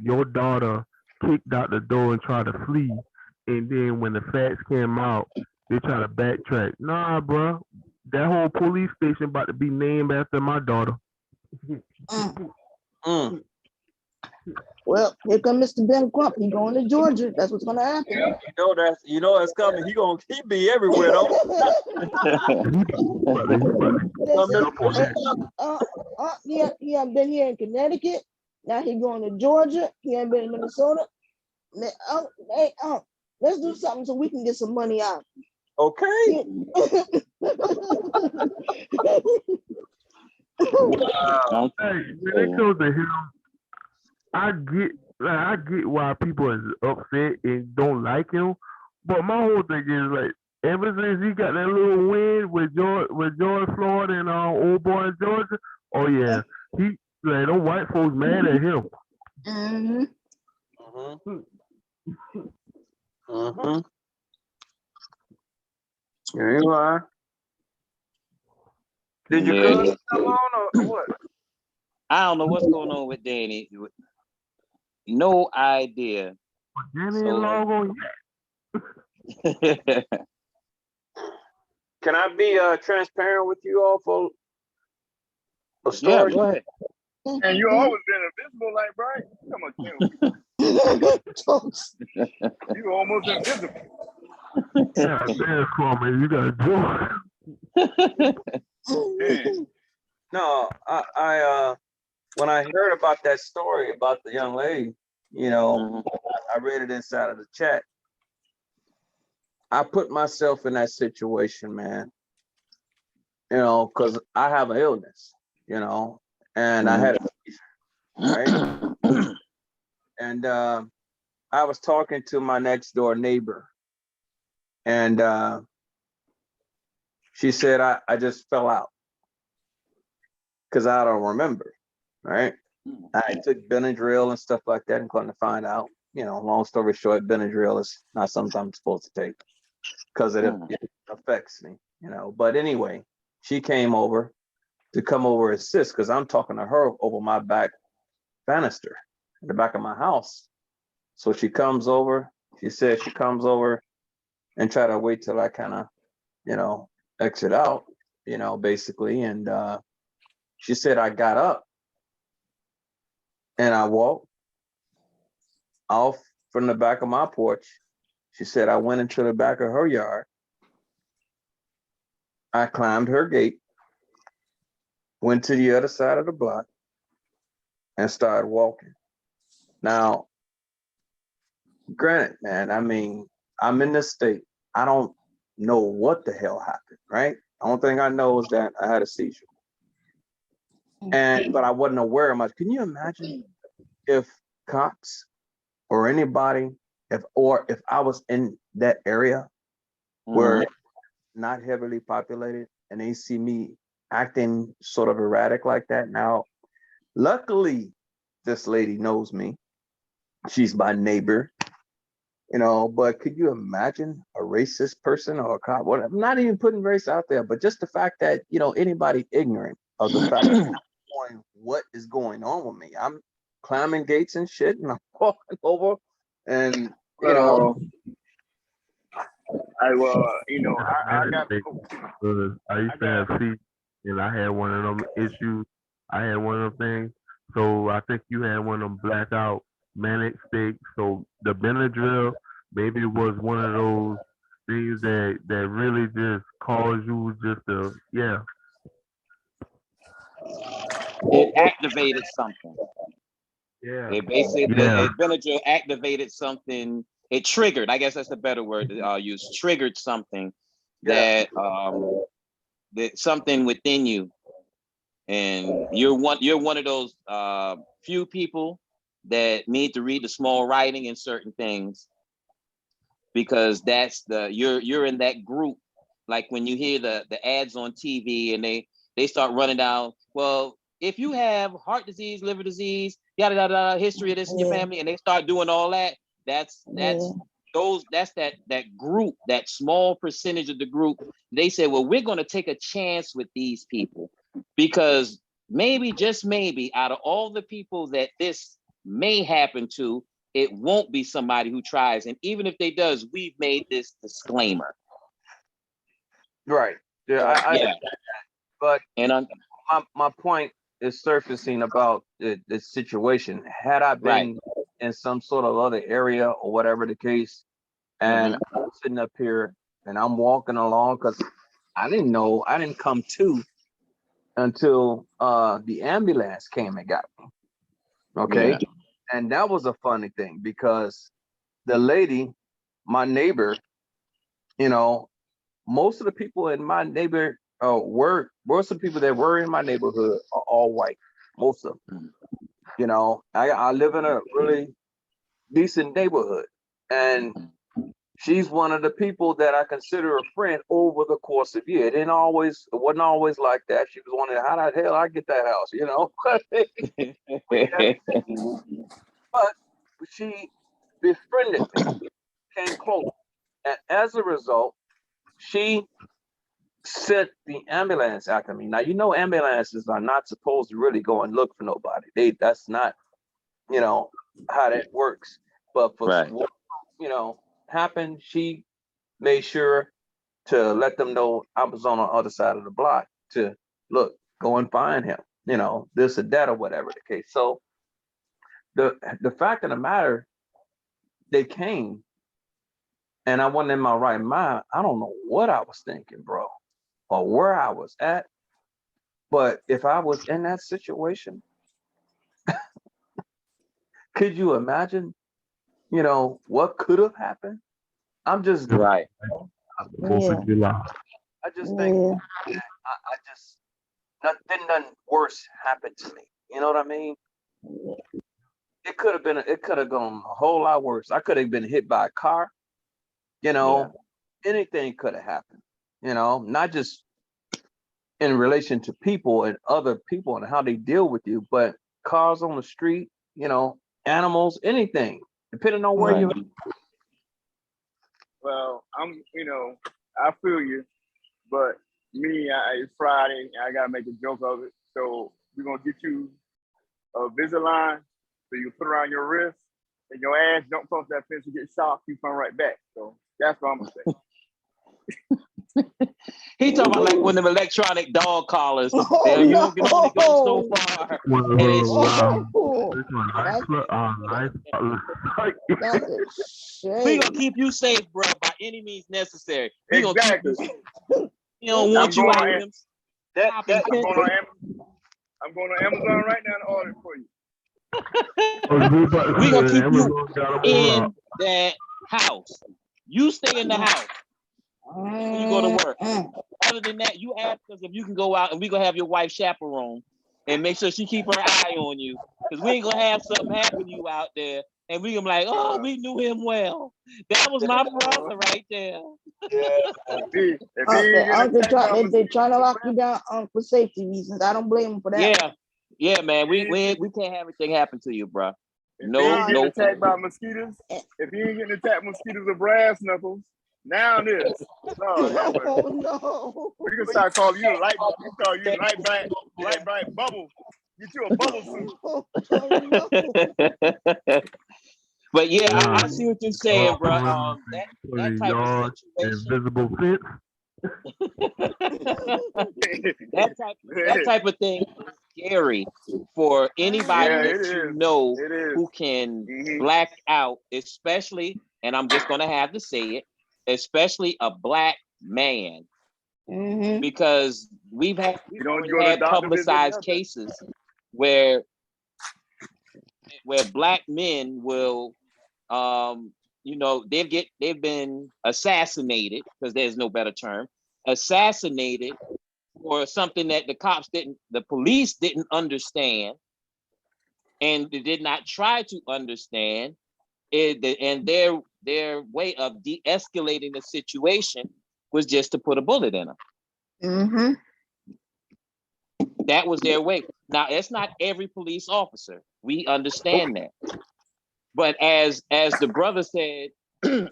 your daughter kicked out the door and tried to flee. And then when the facts came out, they tried to backtrack. Nah, bro, that whole police station about to be named after my daughter. Well, here comes Mr. Ben Crump. He's going to Georgia. That's what's going to happen. You know that's coming. He be everywhere though. He hasn't been here in Connecticut. Now he's going to Georgia. He hasn't been in Minnesota. Let's do something so we can get some money out. Okay. Wow. Hey, when it comes to him, I get why people is upset and don't like him, but my whole thing is like, ever since he got that little win with George Floyd and old boy in Georgia, oh yeah, he like them white folks mad at him. Yeah, you are. Did you come on or what? I don't know what's going on with Danny. No idea. Danny ain't log on yet. Can I be transparent with you all for a story? Yeah, go ahead. And you always been invisible, like Brian. Come on, you almost invisible. Yeah, that's cool, man. You got a joke. No, I when I heard about that story about the young lady, I read it inside of the chat. I put myself in that situation, man. You know, because I have an illness, you know, and I had a seizure, right? And I was talking to my next door neighbor, and she said I just fell out because I don't remember, right? I took Benadryl and stuff like that, and couldn't find out. You know, long story short, Benadryl is not something I'm supposed to take because it affects me, you know. But anyway, she came over to come over and assist because I'm talking to her over my back banister in the back of my house. So she comes over. She said she comes over and try to wait till I kind of, you know, exit out, you know, basically. And she said I got up and I walked off from the back of my porch. She said I went into the back of her yard. I climbed her gate, went to the other side of the block, and started walking. Now, granted, man, I mean, I'm in this state. I don't know what the hell happened, right? The only thing I know is that I had a seizure. But I wasn't aware of much. Can you imagine if cops or anybody, if I was in that area where it's not heavily populated and they see me acting sort of erratic like that? Now, luckily, this lady knows me. She's my neighbor, you know, but could you imagine a racist person or a cop? Well, I'm not even putting race out there, but just the fact that, you know, anybody ignorant of the fact that what is going on with me. I'm climbing gates and shit, and I'm walking over, and you know. I got. I used to have feet, and I had one of them issues. I had one of them things. So I think you had one of them blackout manic states. So the Benadryl, maybe it was one of those things that really just caused you just to, yeah. It activated something. Yeah. It basically, Benadryl activated something. It triggered, I guess that's the better word to use, triggered something that that something within you. And you're one of those few people that need to read the small writing in certain things, because that's you're in that group. Like when you hear the ads on TV and they start running down, well, if you have heart disease, liver disease, yada yada yada, history of this in your family, and they start doing all that, that's that group, that small percentage of the group. They say, well, we're going to take a chance with these people, because maybe, just maybe, out of all the people that this may happen to, it won't be somebody who tries. And even if they does, we've made this disclaimer. Right. Yeah. But my point is surfacing about the situation. Had I been in some sort of other area or whatever the case, and I'm sitting up here and I'm walking along, because I didn't come to until the ambulance came and got me. Okay. Yeah. And that was a funny thing, because the lady, my neighbor, you know, most of the people in my neighbor most of the people that were in my neighborhood are all white. Most of them. You know, I live in a really decent neighborhood, and she's one of the people that I consider a friend over the course of year. It wasn't always like that. She was wondering how the hell I get that house, you know. But she befriended me, came close, and as a result, she sent the ambulance after me. Now, you know, ambulances are not supposed to really go and look for nobody. That's not, you know, how that works. But for what, you know, happened, she made sure to let them know I was on the other side of the block to look, go and find him, you know, this or that or whatever the case. So the fact of the matter, they came, and I wasn't in my right mind. I don't know what I was thinking, bro, or where I was at. But if I was in that situation, could you imagine you know, what could have happened. I'm just Right. I just think I just nothing worse happened to me. You know what I mean? It could have gone a whole lot worse. I could have been hit by a car, you know, anything could have happened, you know, not just in relation to people and other people and how they deal with you, but cars on the street, you know, animals, anything, depending on where you're. Well, I feel you, but it's Friday. I gotta make a joke of it. So we're gonna get you a Visalign, so you put around your wrist, and your ass don't cross that fence and get shot. You come right back. So that's what I'm gonna say. He talking about like one of them electronic dog collars. Oh, You no. can only go so far. And it's That's a shame. we gonna keep you safe, bro, by any means necessary. We gonna keep Exactly. you. You don't want you out here. I'm going on Amazon right now and order it for you. We gonna keep you in that house. You stay in the house. You go to work. Other than that, you ask us if you can go out, and we gonna have your wife chaperone and make sure she keep her eye on you, because we ain't gonna have something happen to you out there, and we gonna be like, oh, we knew him well. That was my brother right there. They're trying to lock you down for safety reasons. I don't blame them for that. Yeah, man. We can't have anything happen to you, bro. If he ain't getting attacked by mosquitoes, if he ain't getting attacked by mosquitoes or brass knuckles, now it is. No. We can start calling you light. We call you light bright bubble. Get you a bubble suit. But yeah, I see what you're saying, bro. That type of situation. Invisible fence. that type of thing is scary for anybody who can black out, especially, and I'm just gonna have to say it, especially a black man, because we've had publicized cases where black men will, they've been assassinated, because there's no better term, assassinated for something that the police didn't understand, and they did not try to understand it, and their way of de-escalating the situation was just to put a bullet in them. That was their way. Now, it's not every police officer. We understand that. But as the brother said,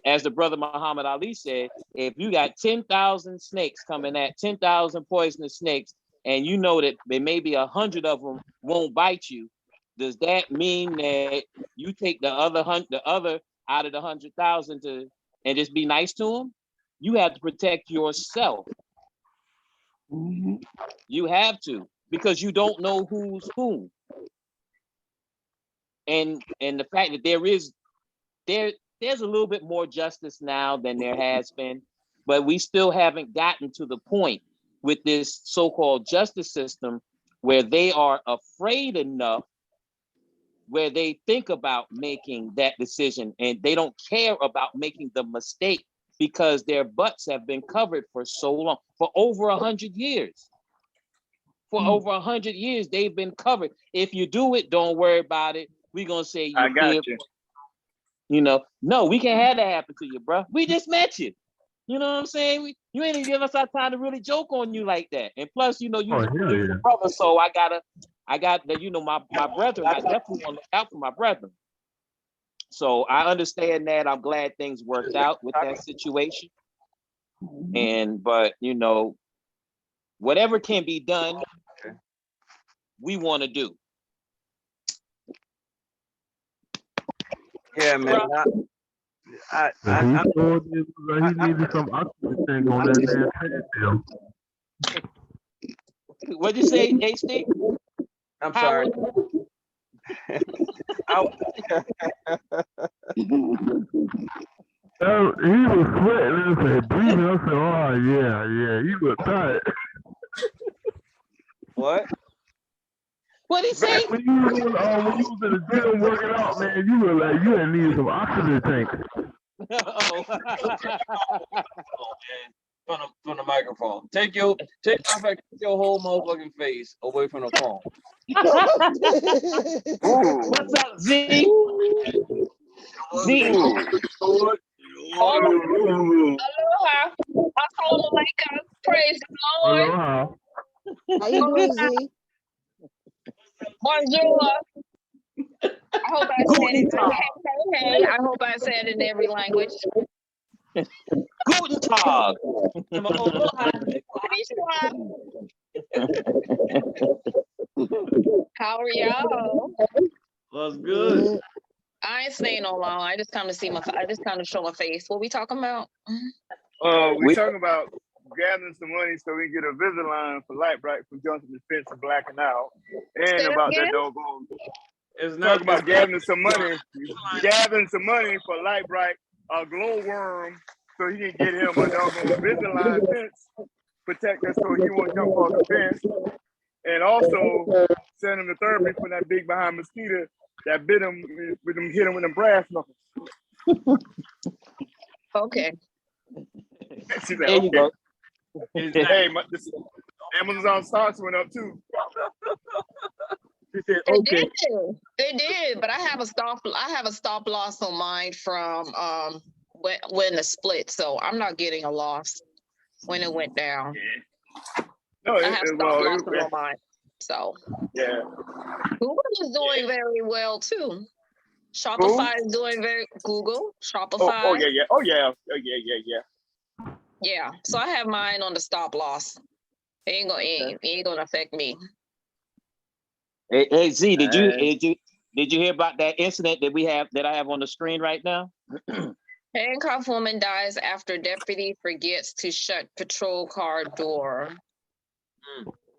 as the brother Muhammad Ali said, if you got 10,000 snakes coming at 10,000 poisonous snakes, and you know that there may be 100 of them won't bite you, does that mean that you take the other out of the 100,000 and just be nice to them? You have to protect yourself. You have to, because you don't know who's who. And the fact that there's a little bit more justice now than there has been, but we still haven't gotten to the point with this so-called justice system where they are afraid enough, where they think about making that decision, and they don't care about making the mistake, because their butts have been covered for so long, for over 100 years. For over 100 years, they've been covered. If you do it, don't worry about it. We're gonna say I got you. No, we can't have that happen to you, bro. We just met you. You know what I'm saying? You ain't even give us our time to really joke on you like that. And plus, you're a brother, so I got my brethren. I definitely want to look out for my brethren. So I understand that. I'm glad things worked out with that situation. But whatever can be done, we want to do. Yeah, man. He needed some oxygen on that damn What'd you say, HD? I'm sorry. He was sweating and said, breathing. I said, oh, yeah, he was tired. What? What he say? When you was in the gym working out, man, you were like, you had needed some oxygen tank. Oh. Oh, man. From the microphone. Take your whole motherfucking face away from the phone. What's up, Z? Z. Aloha. Assalamu alaikum. Praise the Lord. Aloha. How you doing, Z? Bonjour. I hope I said it. Hey. I hope I said it in every language. Guten Tag. How are y'all? That's good. I ain't staying no long. I just come to show my face. What we talking about? We talking about gathering some money so we can get a Invisalign for Light Bright for Johnson Defense and blacking out, and about that doggone. It's Talking about gathering some money for Light Bright, a glowworm, so he can get him a doggone Invisalign fence protector so he won't jump off the fence, and also send him to therapy for that big behind mosquito that bit him with him, hit him with them brass knuckles. Okay. She said, There you go. Hey, this Amazon stocks went up too. She said, okay. It did, but I have a stop loss on mine from when the split, so I'm not getting a loss when it went down. Yeah. No, I have stop losses on mine. So yeah. Google is doing very well too. Shopify is doing Google, Shopify. Oh yeah. Yeah. So I have mine on the stop loss. It ain't gonna affect me. Hey Z, did you hear about that incident that I have on the screen right now? Handcuffed woman dies after deputy forgets to shut patrol car door.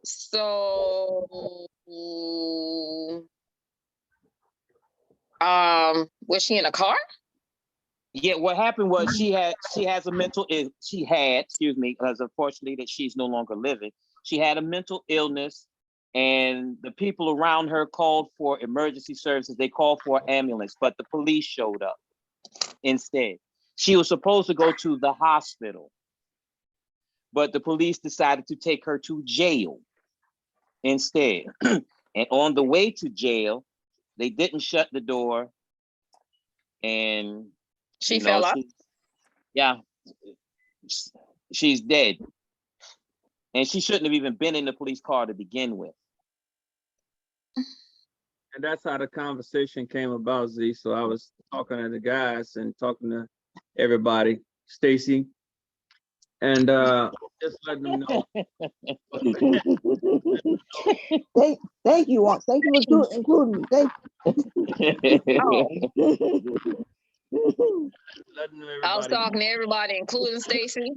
So, was she in a car? Yeah, what happened was she had, excuse me, because unfortunately that she's no longer living. She had a mental illness, and the people around her called for emergency services. They called for an ambulance, but the police showed up instead. She was supposed to go to the hospital, but the police decided to take her to jail instead. And on the way to jail, they didn't shut the door, and she fell up. She's dead, and she shouldn't have even been in the police car to begin with. And that's how the conversation came about, Z. So I was talking to the guys and talking to everybody, Stacy, and just letting them know. Thank you, Wonk. Thank you for including me. Thank you. I was talking to everybody, including Stacy.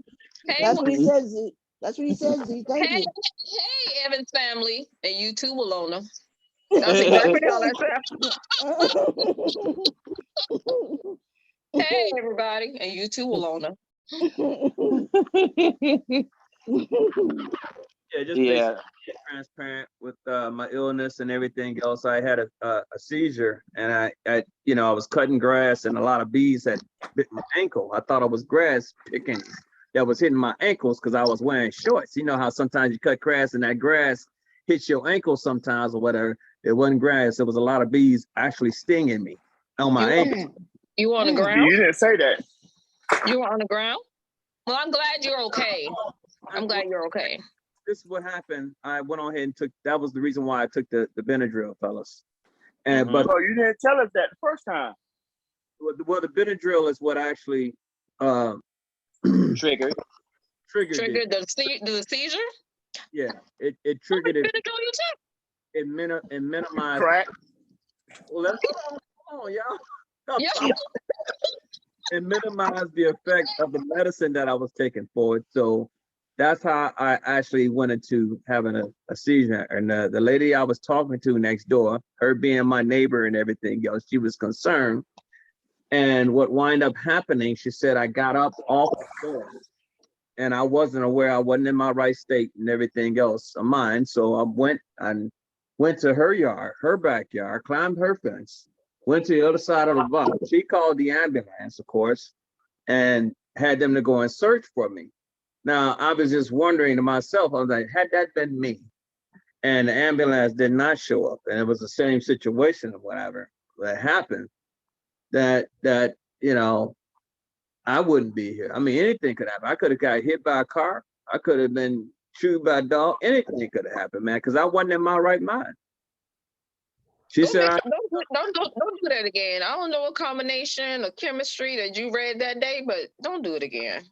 Hey, That's what he says, Z. That's what he says, Z. Thank you. Hey, Evans family, and you too, Walona. That's exactly how that sounds. Hey, everybody, and you too, Walona. Yeah, just basically transparent with my illness and everything else. I had a seizure, and I was cutting grass, and a lot of bees had bit my ankle. I thought it was grass picking that was hitting my ankles because I was wearing shorts. You know how sometimes you cut grass and that grass hits your ankle sometimes or whatever. It wasn't grass. There was a lot of bees actually stinging me on my ankle. You on the ground? You didn't say that. You were on the ground? Well, I'm glad you're okay. I'm glad you're okay. This is what happened. I went on ahead and that was the reason why I took the Benadryl, fellas. And but you didn't tell us that the first time. Well, the Benadryl is what actually triggered the seizure. Yeah, it triggered it. Benadryl you took? It minimized. Crack. Well, that's y'all. Yeah. It minimized the effect of the medicine that I was taking for it. So that's how I actually went into having a seizure. And the lady I was talking to next door, her being my neighbor and everything else, she was concerned. And what wound up happening, she said, I got up off the floor and I wasn't aware, I wasn't in my right state and everything else of mine. So I went and went to her yard, her backyard, climbed her fence, went to the other side of the block. She called the ambulance, of course, and had them to go and search for me. Now, I was just wondering to myself, I was like, had that been me, and the ambulance did not show up, and it was the same situation or whatever that happened, that you know, I wouldn't be here. I mean, anything could happen. I could have got hit by a car. I could have been chewed by a dog. Anything could have happened, man, because I wasn't in my right mind. She Don't, said, don't do that again. I don't know what combination of chemistry that you read that day, but don't do it again.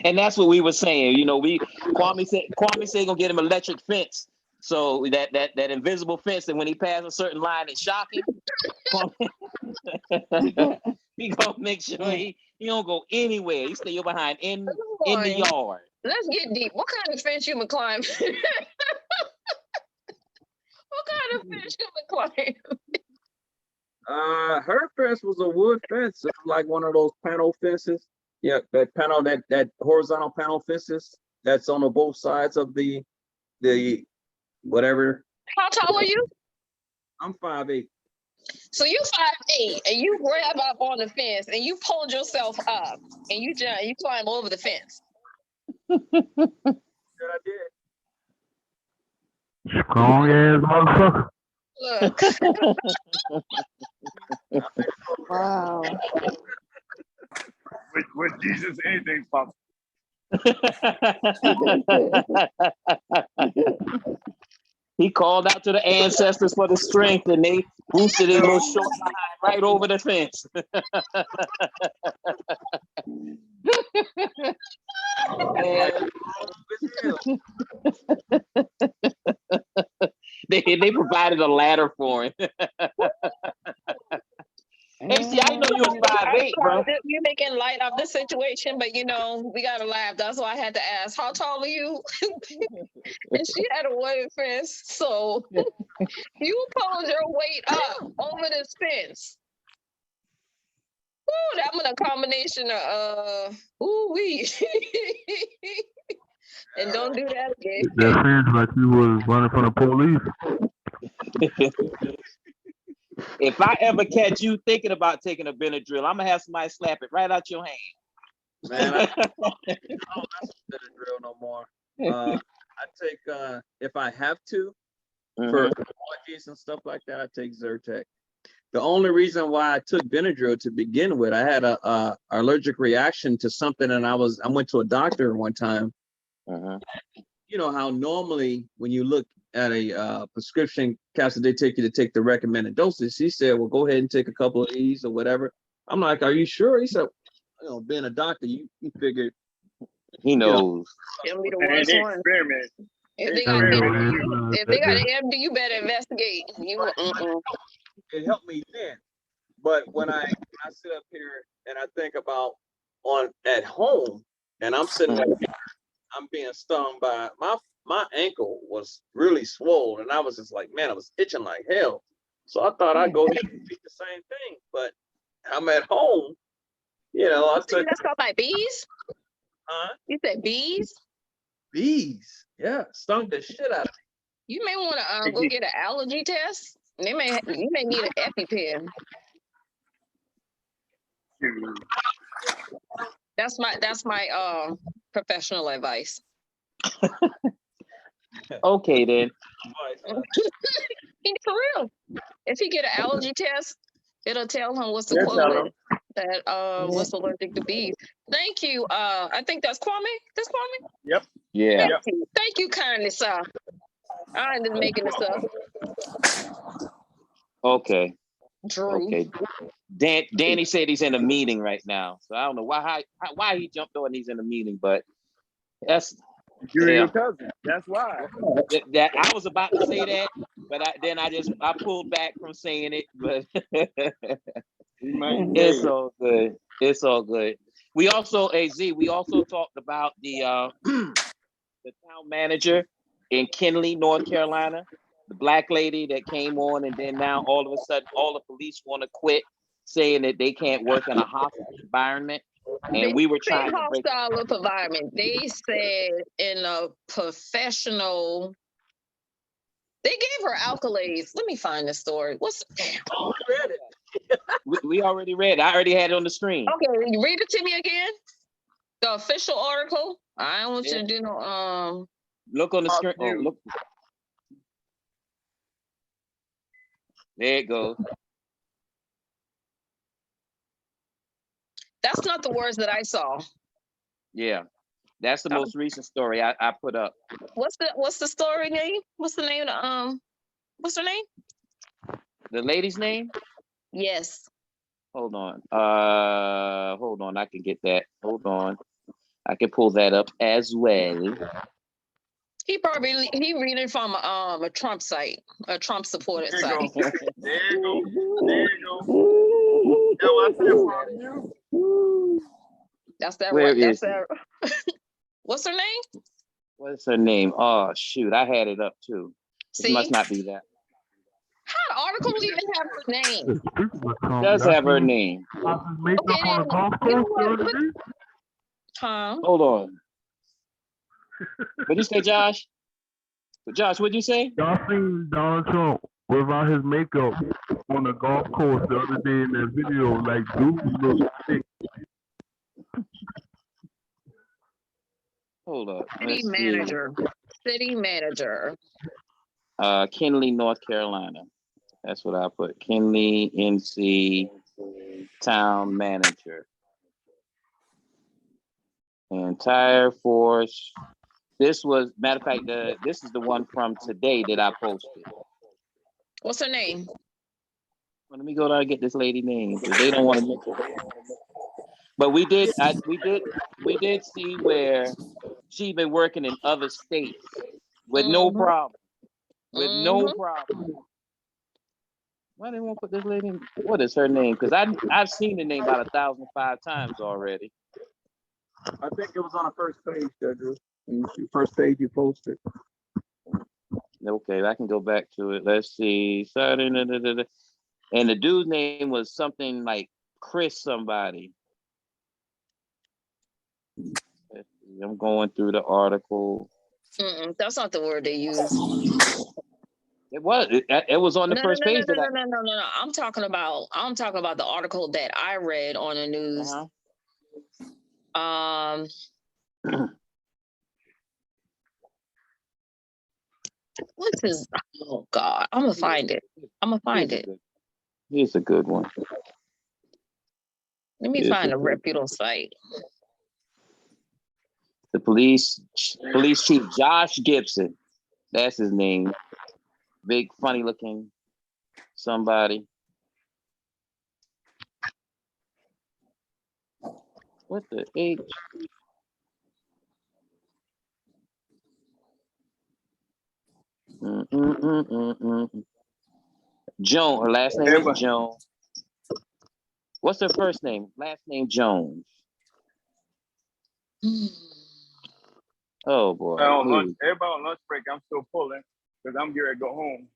And that's what we were saying. You know, Kwame said gonna get him electric fence. So that invisible fence that when he passed a certain line, it shock him. He gonna make sure he don't go anywhere. He stay behind in the yard. Let's get deep. What kind of fence you been climbing? What kind of fence you been climbing? her fence was a wood fence. It was like one of those panel fences. Yeah, that panel, that horizontal panel fences that's on the both sides of the whatever. How tall are you? I'm 5'8". So you 5'8", and you grab up on the fence and you pulled yourself up and you climb over the fence. That I did. Strong ass motherfucker. Look. Wow. With Jesus, anything's possible. He called out to the ancestors for the strength, and they boosted his little short behind right over the fence. They provided a ladder for him. AC, I know you was 5'8", bro. You're making light of the situation, but you know, we gotta laugh. That's why I had to ask, how tall are you? And she had a wooden fence, so you pulled your weight up over this fence. Ooh, that was a combination of ooh-wee. And don't do that again. That fence like you was running from the police. If I ever catch you thinking about taking a Benadryl, I'm gonna have somebody slap it right out your hand. Man, I don't mess with Benadryl no more. I take if I have to for allergies and stuff like that, I take Zyrtec. The only reason why I took Benadryl to begin with, I had a allergic reaction to something, and I went to a doctor one time. You know how normally when you look at a prescription capsule, they take you to take the recommended dosage. He said, well, go ahead and take a couple of these or whatever. I'm like, are you sure? He said, you know, being a doctor, you figured. He knows. It'll be the worst one. Experiment. If they got an MD, you better investigate. It helped me then. But when I sit up here and I think about at home, and I'm sitting there, I'm being stung by my ankle was really swollen, and I was just like, man, I was itching like hell. So I thought I'd go ahead and do the same thing. But I'm at home, you know. I took that's called like bees. Huh? You said bees? Bees. Yeah, stung the shit out of me. You may want to go get an allergy test. You may need an EpiPen. That's my professional advice. Okay then. For real. If he get an allergy test, it'll tell him what's equivalent that was allergic to bees. Thank you. I think that's Kwame. That's Kwame? Yep. Yeah. Thank you kindly, sir. I'm just making this up. Okay. Drew. Okay. Danny said he's in a meeting right now, so I don't know why he jumped on. He's in a meeting, but that's your cousin. That's why. That I was about to say that, but I pulled back from saying it. But it's all good. It's all good. We also talked about the town manager in Kinley, North Carolina, the black lady that came on, and then now all of a sudden all the police want to quit, saying that they can't work in a hostile environment. And we were trying to break hostile environment. They said in a professional They gave her accolades. Let me find the story. What's Oh, I read it. We already read it. I already had it on the screen. okay? Read it to me again. The official article. I don't want you to do no Look on the screen. Oh, look. There it goes. That's not the words that I saw. Yeah. That's the most recent story I put up. What's the story name? What's the name of what's her name? The lady's name? Yes. Hold on. Hold on. I can get that. Hold on. I can pull that up as well. He reading from a Trump site, a Trump supported There site. you go. There you go. There you go. That's what I said from you. That's that Where right. That's is that. What's her name? What's her name? Oh shoot, I had it up too. See? It must not be that. How the article even have her name? It does have her name. Okay, then, you know what? Huh? Hold on. What'd you say, Josh? Josh, what'd you say? Y'all seen Donald Trump without his makeup on the golf course the other day in that video? Like, dude look sick. Hold up. City manager. City manager. Kinley, North Carolina. That's what I put. Kinley, NC, town manager. Entire force. This was, matter of fact, this is the one from today that I posted. What's her name? Well, let me go down and get this lady name because they don't want to make it. But we did see where she's been working in other states with no problem. With no problem. Why they won't put this lady in? What is her name? Because I've seen the name about 1,005 times already. I think it was on the first page, Drew. The first page you posted. Okay, I can go back to it. Let's see. And the dude's name was something like Chris somebody. I'm going through the article. That's not the word they use. It was on the first page. No. I'm talking about the article that I read on the news. What's his? Oh God, I'm gonna find it. Here's a good one. Let me find a reputable site. The police chief Josh Gibson. That's his name. Big, funny looking somebody. What the H? Joan. Her last name is Joan. What's her first name? Last name Jones. Oh boy. Everybody on lunch break. I'm still pulling because I'm getting ready to go home.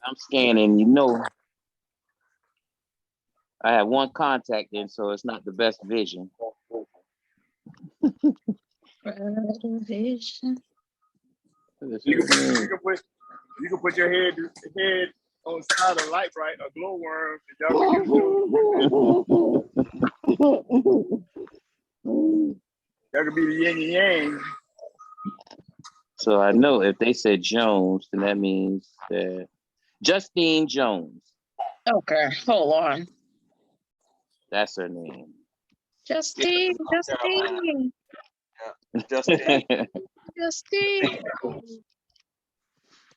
I'm scanning, I have one contact in, so it's not the best vision. You can put your head on the side of the light bright, a glowworm. That could be the yin and yang. So I know if they said Jones, then that means that Justine Jones. Okay, hold on. That's her name. Justine.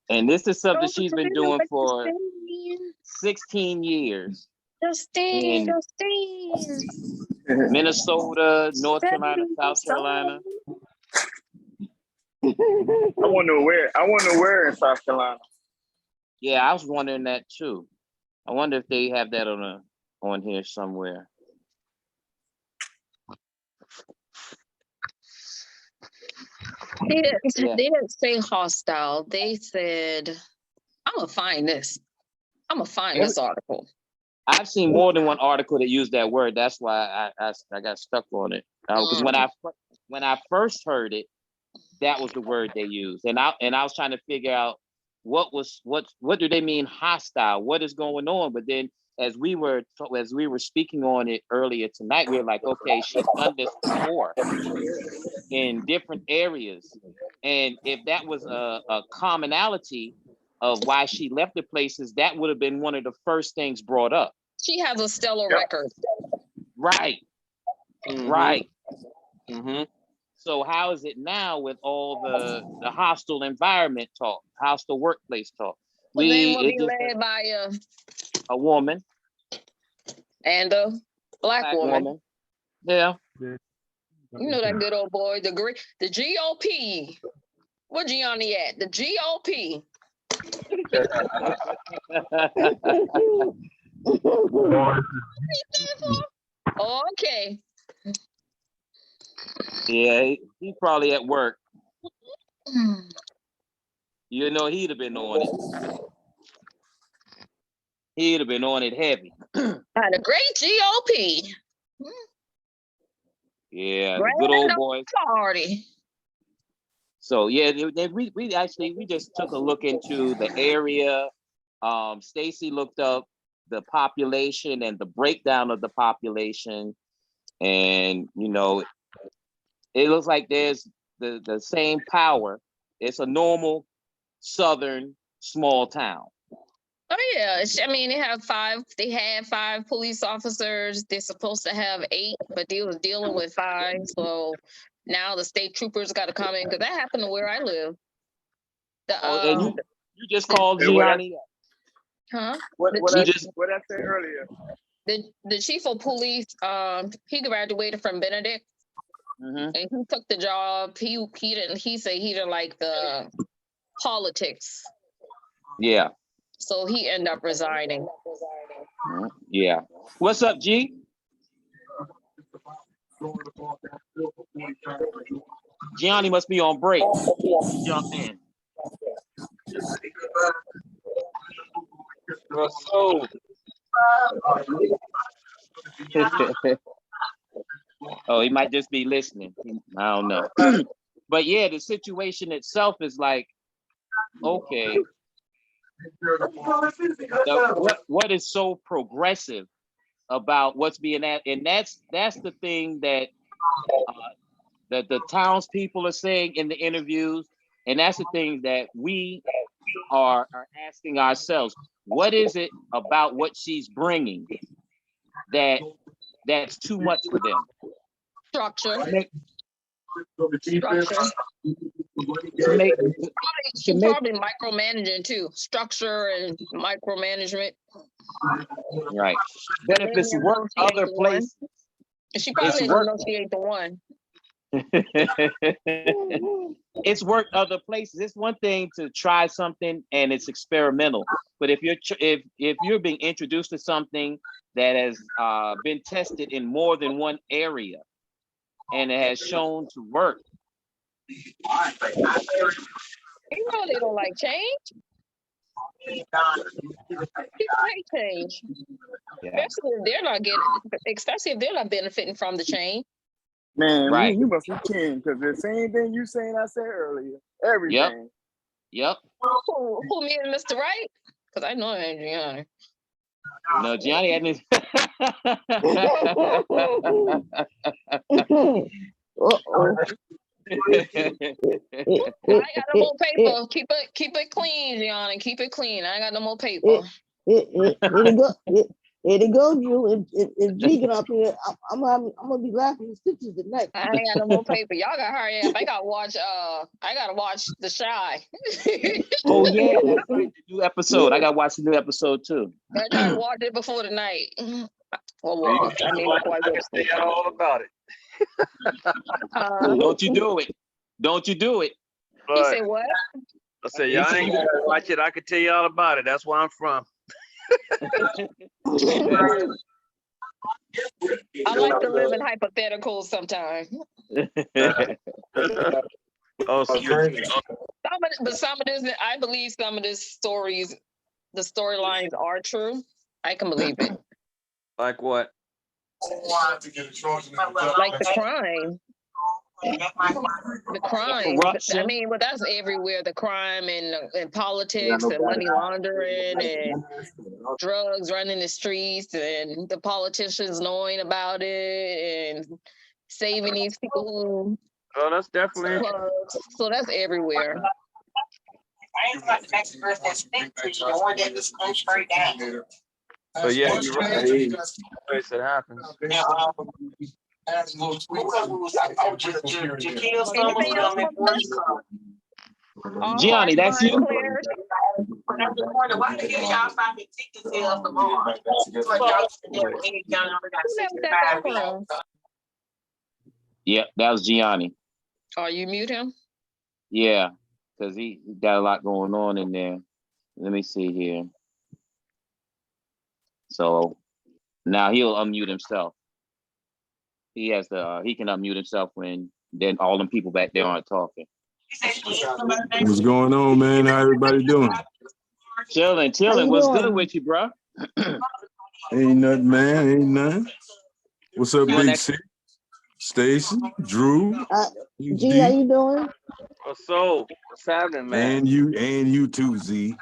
And this is something she's been doing for 16 years. Justine. Minnesota, North Carolina, South Carolina. I want to know where in South Carolina. Yeah, I was wondering that too. I wonder if they have that on here somewhere. They didn't say hostile. They said, I'm gonna find this article. I've seen more than one article that used that word. That's why I got stuck on it. Because when I first heard it, that was the word they used, and I was trying to figure out what do they mean hostile? What is going on? But then as we were speaking on it earlier tonight, we were like, okay, she's done this before in different areas, and if that was a commonality of why she left the places, that would have been one of the first things brought up. She has a stellar record. Right. Mhm. Right. Mhm. So how is it now with all the hostile environment talk, hostile workplace talk? Well, then we'll be led by a woman and a black woman. Yeah. You know that good old boy, the GOP. Where Gianni at? The GOP. Oh, okay. Yeah, he's probably at work. You know, he'd have been on it. He'd have been on it heavy. The great GOP. Yeah, the good old boys. Party. So yeah, we just took a look into the area. Stacy looked up the population and the breakdown of the population, and you know, it looks like there's the same power. It's a normal southern small town. Oh yeah, I mean they had five police officers. They're supposed to have 8, but they was dealing with 5. So now the state troopers got to come in because that happened to where I live. And you just called Gianni. Huh? What I said earlier. The chief of police, he graduated from Benedict, and he took the job. He said he didn't like the politics. Yeah. So he ended up resigning. Yeah. What's up, G? Gianni must be on break. Jump in. Oh, he might just be listening. I don't know. But yeah, the situation itself is like, okay, what is so progressive about what's being at, and that's the thing that the townspeople are saying in the interviews, and that's the thing that we are asking ourselves. What is it about what she's bringing that's too much for them? Structure. She's probably micromanaging too. Structure and micromanagement. Right. But if it's work other places. She probably didn't know she ain't the one. It's worked other places. It's one thing to try something and it's experimental, but if you're being introduced to something that has been tested in more than one area and it has shown to work, you know they don't like change. People hate change, especially if they're not benefiting from the change. Man, right. You must be kidding, because the same thing you saying I said earlier. Everything. Yep. Who me and Mr. Right? Because I know I ain't Gianni. No, Gianni hadn't. I got no more paper. Keep it clean, Gianni. Keep it clean. I ain't got no more paper. Here they go, Drew. If G get up here, I'm gonna be laughing stitches tonight. I ain't got no more paper. Y'all gotta hurry up. I gotta watch The Shy. Oh yeah, that's right. The new episode. I gotta watch the new episode too. I gotta watch it before the night. All about it. Don't you do it. Don't you do it. But he said what? I said, y'all ain't gonna watch it. I could tell you all about it. That's where I'm from. I like to live in hypotheticals sometimes. Some of this, I believe some of this stories, the storylines are true. I can believe it. Like what? Like the crime. The crime. Corruption. I mean, well, that's everywhere. The crime and politics and money laundering and drugs running the streets and the politicians knowing about it and saving these people Oh, that's definitely who clubs. So that's everywhere. I ain't got the next person that speak to you, the one that just comes straight down. so yeah, you're right. Place it happens. Anything else from us? All Gianni, hearts, that's minds you? cleared? Why the hell y'all find me tickets here for more? Who left that background? Yeah, that was Gianni. Oh, you mute him? Yeah, because he got a lot going on in there. Let me see here. So now he'll unmute himself. He has the he can unmute himself when then all them people back there aren't talking. What's going on, man? How everybody doing? Chilling. you What's doing? good with you, bro? Ain't nothing, man. Ain't nothing. What's up, You Big next- C? Stacy, Drew, G, how you doing? So what's happening, man? and you too, Z.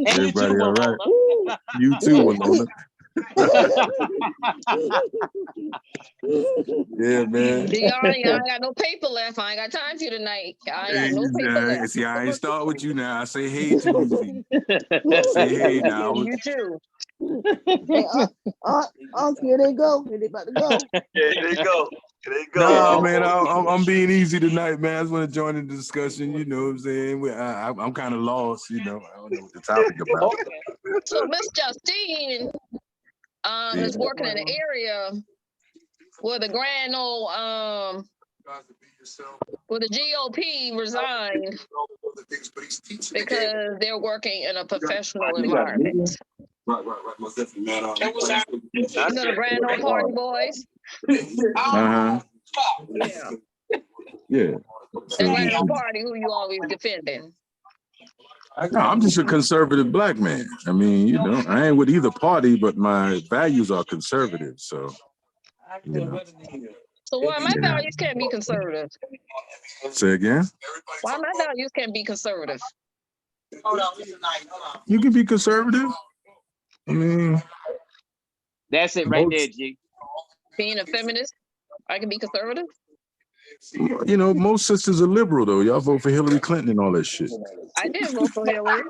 Everybody all right? You too, Winona. Yeah, man. Gianni, I ain't got no paper left. I ain't got time for you tonight. I ain't got no paper left. See, I ain't start with you now. I say hey to you, Z. Say hey now. You too. Hey, here they go. Here they about to go. Yeah, there you go. There you go. No, man, I'm being easy tonight, man. I just want to join the discussion. You know what I'm saying? I'm kind of lost. You know, I don't know what the topic about. So Miss Justine is working in an area where the grand old where the GOP resigned because they're working in a professional environment. Right. Most definitely, man. You know the grand old party boys? Uh-huh. Yeah. Yeah. The grand old party who you always defending. No, I'm just a conservative black man. I mean, you know, I ain't with either party, but my values are conservative. So, you know. So why my values can't be conservative? Say again? Why my values can't be conservative? You can be conservative. I mean, That's it right there, G. Being a feminist, I can be conservative? you know, most sisters are liberal, though. Y'all vote for Hillary Clinton and all that shit. I did vote for Hillary.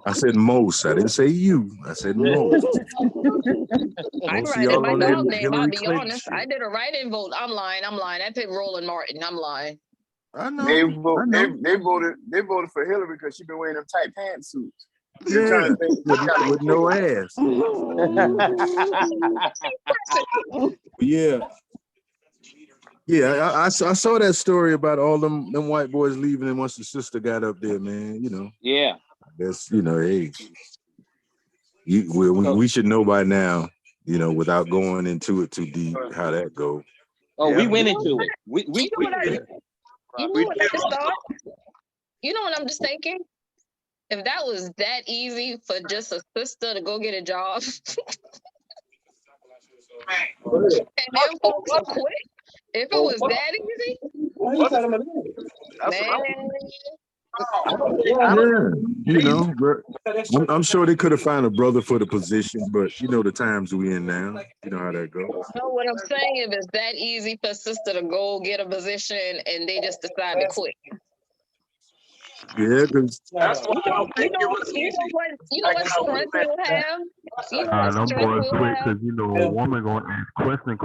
I said most. I didn't say you. I said most. I Most of write in y'all my on that dog name, Hillary I'll be Clinton honest. shit. I did a write-in vote. I'm lying. I picked Roland Martin. I'm lying. I know. They voted for Hillary because she been wearing them tight pantsuits. Yeah, with no ass. Yeah. Yeah, I saw that story about all them white boys leaving, and once the sister got up there, man, you know. Yeah. I guess, you know, hey, we should know by now, you know, without going into it too deep, how that go. Oh, Yeah. we went into it. We You know what I just thought? You know what I'm just thinking? If that was that easy for just a sister to go get a job, and them folks will quit. If it was that easy, man. Yeah, you know, but I'm sure they could have found a brother for the position, but you know the times we in now. You know how that goes. No, what I'm saying, if it's that easy for a sister to go get a position and they just decide to quit. Yeah, because You know what strength we'll have? You know what Them strength boys we'll quit have? because you know a woman gonna ask questions.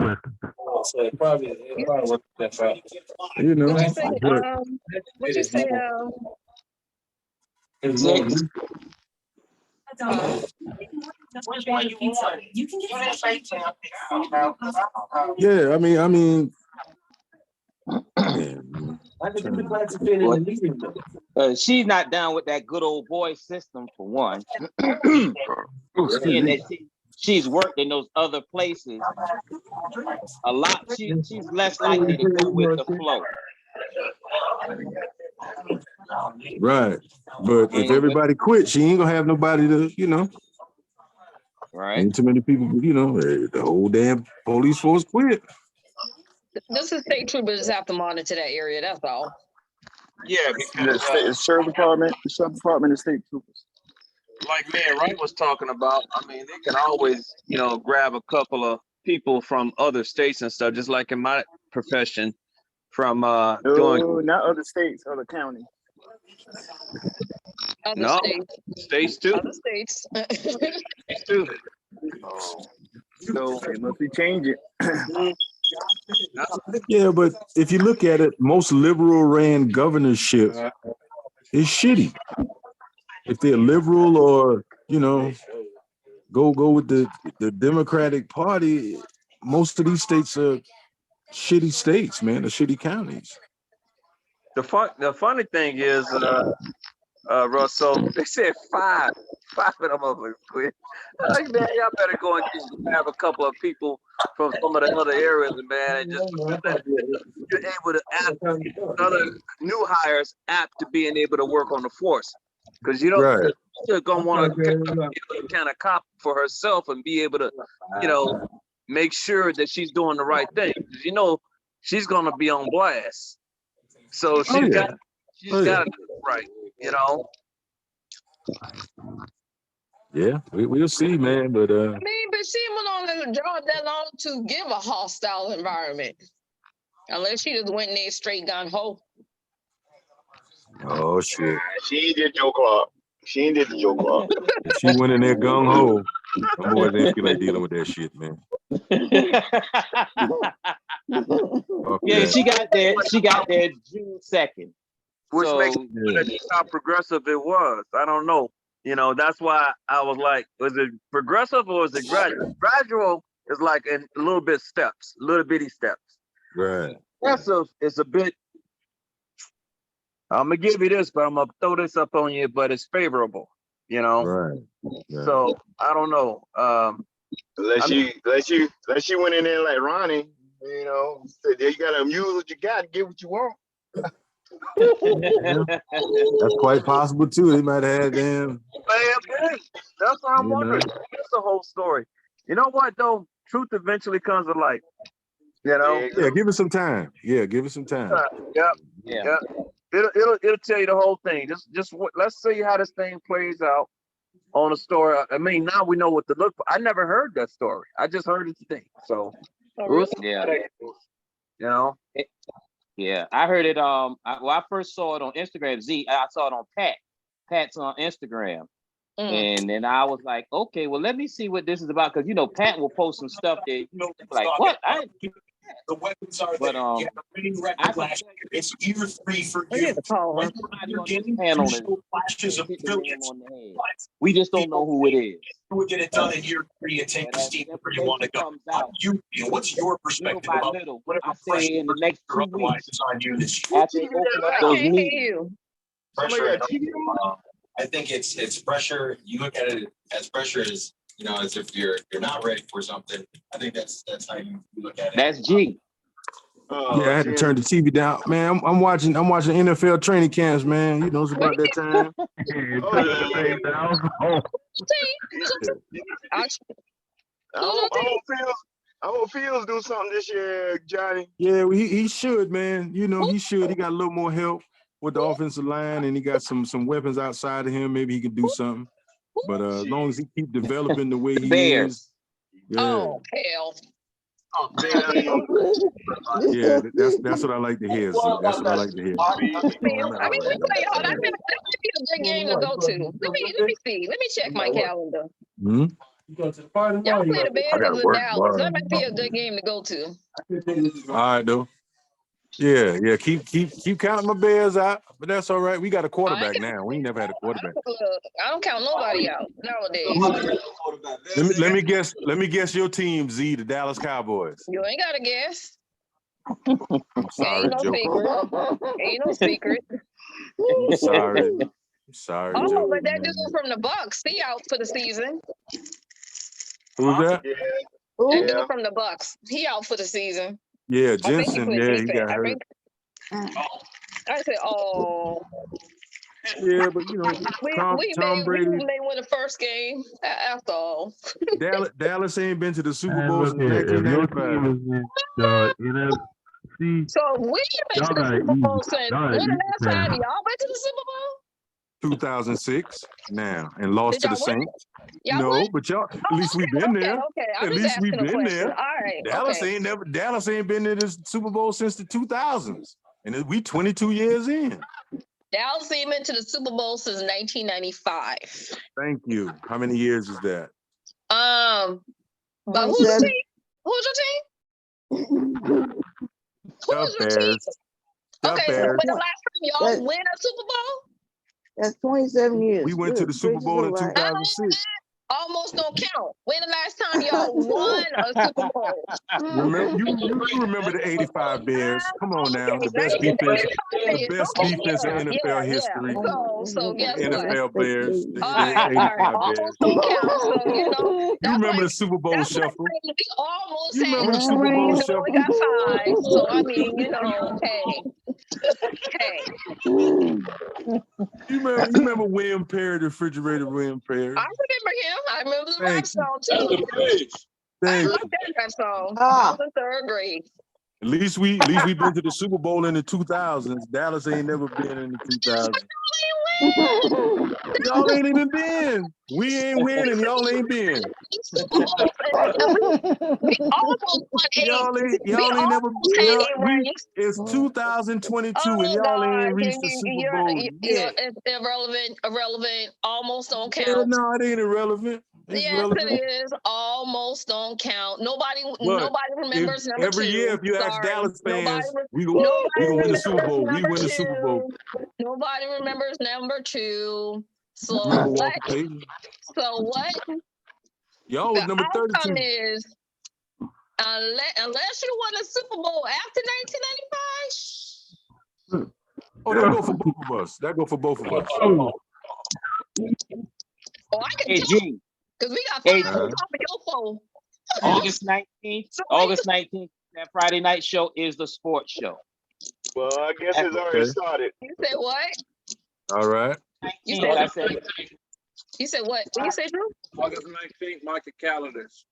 you know, What you say? but What you say? Which one you want? You can get yeah, I mean, she's not down with that good old boy system for one. And that she's worked in those other places a lot. She's less likely to go with the flow. Right. But if everybody quit, she ain't gonna have nobody to, Right. Ain't too many people, the whole damn police force quit. This is state troopers just have to monitor that area. That's all. Yeah, because The sheriff department, and state troopers. like man Wright was talking about, I mean, they can always, grab a couple of people from other states and stuff, just like in my profession from doing Not other states, other counties. Other states. States too. Other states. States too. So They must be changing. Yeah, but if you look at it, most liberal ran governorship is shitty. If they're liberal or, go with the Democratic Party, most of these states are shitty states, man, the shitty counties. the funny thing is, Russell, they said five of them motherfuckers quit. Like, man, y'all better go and have a couple of people from some of the other areas, man, and just you're able to add other new hires apt to being able to work on the force. Because she's gonna want to kind of cop for herself and be able to, make sure that she's doing the right thing. Because she's gonna be on blast. So she's got to do it right, Yeah, we'll see, man. But I mean, but she went on the job that long to give a hostile environment. Unless she just went in there straight gun ho. oh shit. She ain't did Joe Clark. She ain't did the Joe Clark. If she went in there gung ho, them boys didn't feel like dealing with that shit, man. Yeah, she got there. She got there June 2nd. Which makes me wonder just how progressive it was. I don't know. That's why I was like, was it progressive or was it gradual? Gradual is like a little bit steps, little bitty steps. Right. Progressive is a bit, I'm gonna give you this, but I'm gonna throw this up on you, but it's favorable, Right. So I don't know. Unless she went in there like Ronnie, said you gotta use what you got, get what you want. That's quite possible too. They might have had them. That's what I'm wondering. That's the whole story. You know what though? Truth eventually comes to light. Yeah, give it some time. Yeah, give it some time. Yeah. It'll tell you the whole thing. Just let's see how this thing plays out on a story. I mean, now we know what to look for. I never heard that story. I just heard it today. So Yeah, I heard it. I first saw it on Instagram. I saw it on Pat's on Instagram, and then I was like, okay, well, let me see what this is about, because Pat will post some stuff that like, what? The weapons are there. You have a winning record last year. It's year 3 for you. You're getting flashes of brilliance. We just don't know who it is. You would get it done in year 3 and take the steam where you want to go. What's your perspective about whatever pressure in the next 2 weeks is on you this year? after they open up those meetings? Pressure. I think it's pressure. You look at it as pressure as as if you're not ready for something. I think that's how you look at it. That's G. Yeah, I had to turn the TV down, man. I'm watching NFL training camps, man. It's about that time. I hope Fields do something this year, Johnny. Yeah, well, he should, man. He should. He got a little more help with the offensive line, and he got some weapons outside of him. Maybe he could do something. But as long as he keep developing the way he is, Oh hell! Yeah, that's what I like to hear. Z. That's what I like to hear. I mean, let me tell you, that might be a good game to go to. Let me see. Let me check my calendar. Hmm? Y'all play the Bears in Dallas. That might be a good game to go to. All right, though. Yeah. Keep counting my Bears out, but that's all right. We got a quarterback now. We ain't never had a quarterback. Look, I don't count nobody out nowadays. Let me guess your team, Z, the Dallas Cowboys. You ain't got to guess. I'm sorry, Joe. Ain't no secret. I'm sorry, Oh, Joe. but that dude from the Bucks, he out for the season. Who's that? That dude from the Bucks, he out for the season. Yeah, Jensen. Yeah, he got hurt. I said, oh. Yeah, but you know, Tom Brady. We may win the first game after all. Dallas ain't been to the Super And Bowl look since here, if your 1995. team is in the NFC, So we been y'all to the got it Super Bowl easy. since Y'all when got the easy last pass. time y'all went to the Super Bowl? 2006 now, and lost Did to the y'all win? Saints. Y'all No, won? but y'all, at Oh, least we've been there. okay. I'm At just least we've asking a been question. there. All right. Dallas ain't been to this Super Bowl since the 2000s, and we 22 years in. Dallas ain't been to the Super Bowl since 1995. Thank you. How many years is that? But who's your team? Who's your team? Who's your team? Okay, so when the last time y'all win a Super Bowl? That's 27 years. We went to the Super Bowl in 2006. Almost don't count. When the last time y'all won a Super Bowl? Remember, you remember the '85 Bears? Come on now, the best defense in NFL history. So guess what? NFL players, the All right, 85 Bears. almost don't count. So you know, You remember the Super Bowl shuffle? we almost You had remember the two Super Bowl rings and shuffle? only got 5. So I mean, you know, hey. You remember William Perry, the refrigerator William Perry? I remember him. I remember the Thank rap song too. I like that rap song. I was in 3rd grade. At least we been to the Super Bowl in the 2000s. Dallas ain't never been in the 2000s. Y'all ain't even been. We ain't winning. Y'all ain't been. We almost won 8. Y'all ain't never. It's 2022 and y'all ain't reached the Super Bowl yet. It's irrelevant. Almost don't count. Yeah, no, it ain't irrelevant. It's relevant. It is. Almost don't count. Nobody remembers number 2. Every year, if you ask Dallas fans, we gonna win the Super Bowl. We win the Super Bowl. Nobody remembers number 2. So Remember what? Walter Payton? So what? Y'all was number 32. Outcome is unless you won a Super Bowl after 1995. Oh, that go for both of us. That go for both of us. Oh, I can tell because we got 5 on top of your phone. August 19th, that Friday night show is the sports show. Well, I guess it's already started. You said what? All right. You said what? What you say, Drew? August 19th, mark your calendars.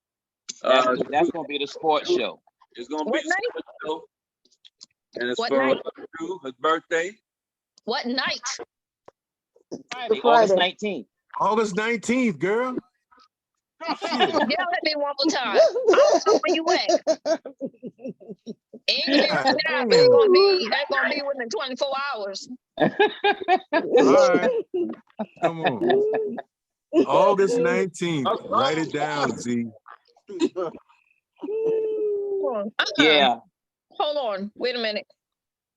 That's gonna be the sports show. It's gonna What be night? a sports show. And it's What for night? Drew, his birthday. What night? Friday, August 19th. August 19th, girl. Yell at me one more time. I don't know where you at. Ain't gonna be right now, but it's gonna be within 24 hours. All right. Come on. August 19th. Write it down, Z. Yeah. Hold on. Wait a minute.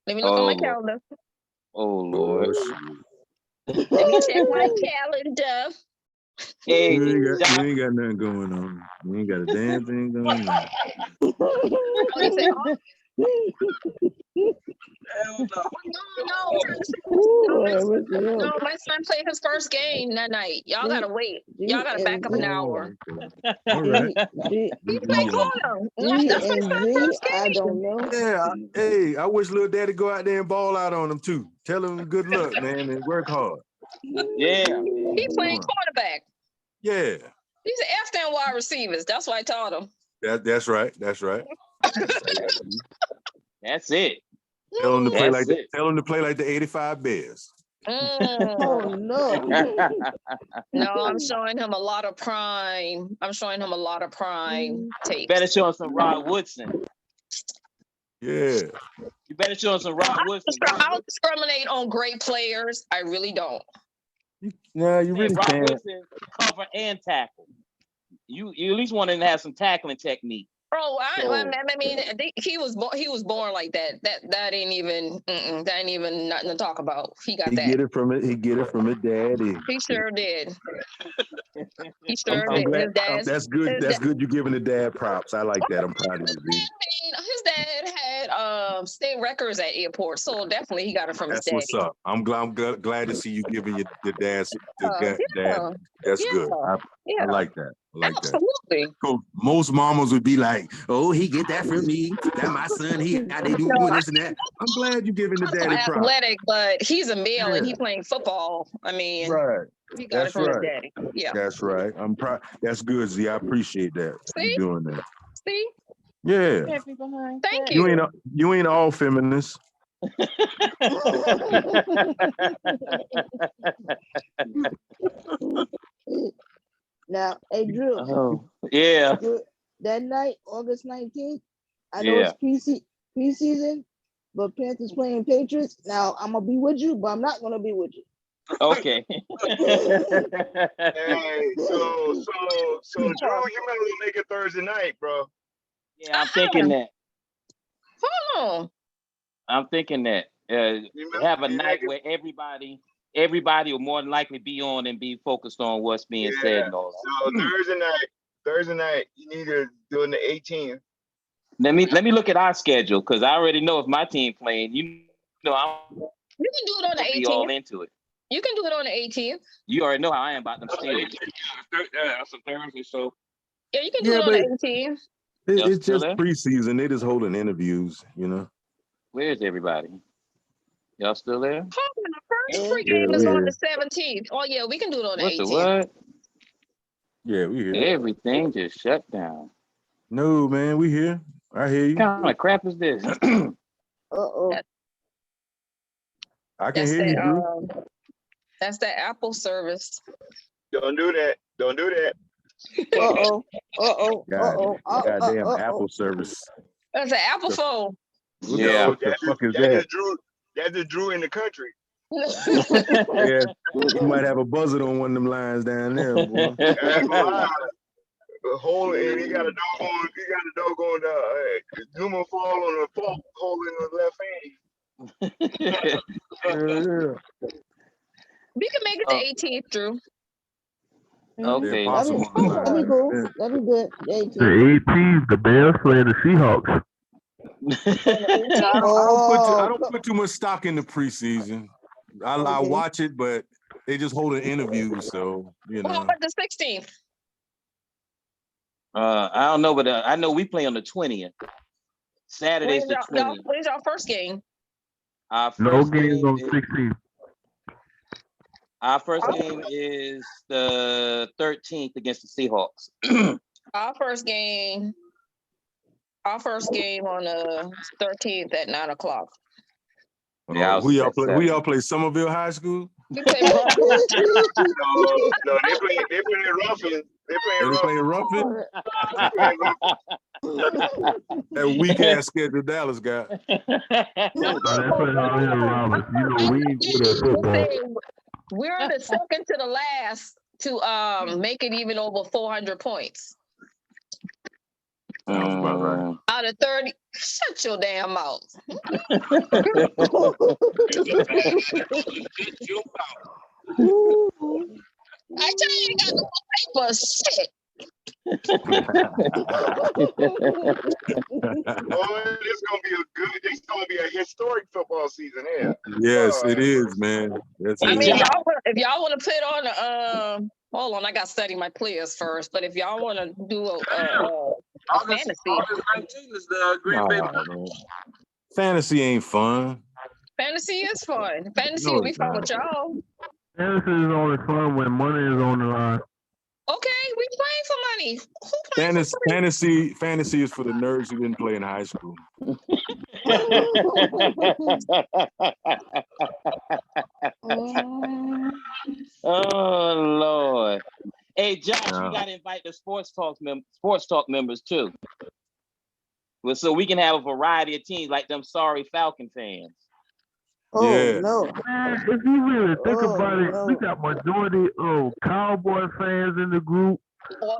Let me look on my calendar. Oh Lord. Let me check my calendar. Hey, you ain't got nothing going on. You ain't got a damn thing going on. Oh, you say, no, my son played his first game that night. Y'all gotta wait. Y'all gotta back up an hour. All right. He played corner. That's his first game. I don't know. Yeah. Hey, I wish little daddy go out there and ball out on him too. Tell him good luck, man, and work hard. Yeah. He played quarterback. Yeah. He's an F wide receivers. That's why I taught him. That's right. That's right. That's it. Tell him to play like the 85 Bears. Oh no. No, I'm showing him a lot of prime. Tapes. Better show him some Rod Woodson. Yeah. You better show him some Rod Woodson. I don't discriminate on great players. I really don't. No, you really Rod can't. Woodson cover and tackle. You at least want him to have some tackling technique. Bro, I mean, he was born like that. That ain't even nothing to talk about. He got that. He get it from his daddy. He sure did. He sure I'm did. glad. His dad's, That's good. That's good. You're giving the dad props. I like that. I'm proud of you, Z. his dad had state records at airport, so definitely he got it from his That's daddy. what's up. I'm glad to see you giving your dad. Yeah. That's good. I Yeah. like that. I like that. Absolutely. Cool. Most mamas would be like, "Oh, he get that from me. That my son. How they doing this and that." I'm glad you giving the daddy props. Athletic, but he's a male and he playing football. I mean, Right. he got it from his daddy. Yeah. That's right. I'm proud. That's good, Z. I appreciate that. See? You doing that. See? Yeah. Thank you. You ain't all feminists. Now, hey Drew. Oh, yeah. That night, August 19th, I know it's preseason, but Panthers playing Patriots. Now I'm gonna be with you, but I'm not gonna be with you. Okay. Hey, so Drew, you might make it Thursday night, bro. Yeah, I'm thinking that. Hold on. I'm thinking that. Have a night where everybody will more than likely be on and be focused on what's being said and all that. So Thursday night, you need to do it on the 18th. Let me look at our schedule because I already know if my team playing. You know, You can do it on the 18th. Be all into it. You can do it on the 18th. You already know how I am about them Steelers. Yeah, that's a Thursday, so. Yeah, you can do it on the 18th. It's just preseason. They just holding interviews, you know. Where's everybody? Y'all still there? The first pregame is on the 17th. Oh yeah, we can do it on the 18th. What? Yeah, we here. Everything just shut down. No, man, we here. I hear you. What kind of crap is this? I can hear you, Drew. That's the Apple service. Don't do that. Don't do that. Goddamn Apple service. That's an Apple phone. Yeah. What the fuck is that? That's the Drew in the country. Yeah, you might have a buzzard on one of them lines down there, boy. Hole and he got a doggone human fall on a hole in the left hand. We can make it the 18th, Drew. Okay. That'd be cool. That'd be good. The 18th, the Bears play the Seahawks. I don't put too much stock in the preseason. I watch it, but they just hold an interview, so you know. How about the 16th? I don't know, but I know we play on the 20th. Saturday's the 20th. When's our first game? No games on 16th. Our first game is the 13th against the Seahawks. Our first game on the 13th at 9:00. Yeah, who y'all play? We all play Somerville High School. We play No, they play Ruffin. They play Ruffin. That weak ass schedule Dallas got. We're the second to the last to make it even over 400 points. Sounds about right. Out of 30, shut your damn mouth. I tell you, you got no paper, shit. Boy, it's gonna be a historic football season here. Yes, it is, man. Yes, I mean, if y'all want to put on hold on, I got to study my players first. But if y'all want to do a fantasy, August 19th is the Green Bay. Fantasy ain't fun. Fantasy is fun. Fantasy will be fun with y'all. Fantasy is only fun when money is on the line. Okay, we playing for money. Who playing for Fantasy is for the nerds who didn't play in high school. Oh Lord! Hey Josh, you gotta invite the sports talk members too. Well, so we can have a variety of teams like them sorry Falcon fans. No. Man, if you really think about it, we got majority of Cowboy fans in the group.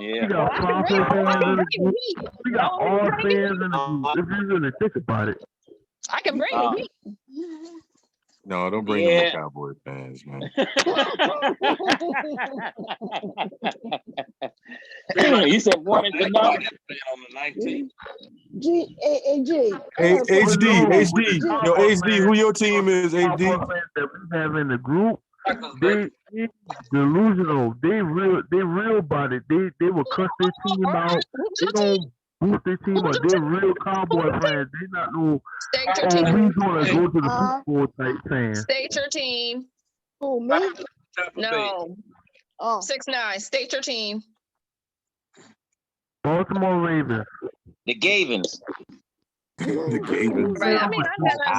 Yeah. We got Falcon fans in the group. We got all fans in the group. If you really think about it. I can bring it. No, don't bring them Cowboy fans, man. You said 1 and enough. On the 19th. G, HD. Yo, HD, who your team is, HD? That we have in the group, they delusional. They real about it. They will cuss their team out. They don't boost their team up. They're real Cowboy fans. They not no. State your Oh, team. we gonna go to the Super Bowl type fans. State your team. Oh, me? No. Oh. 6'9". State your team. Baltimore Ravens. The Gavins. The Gavins. Right. I mean, I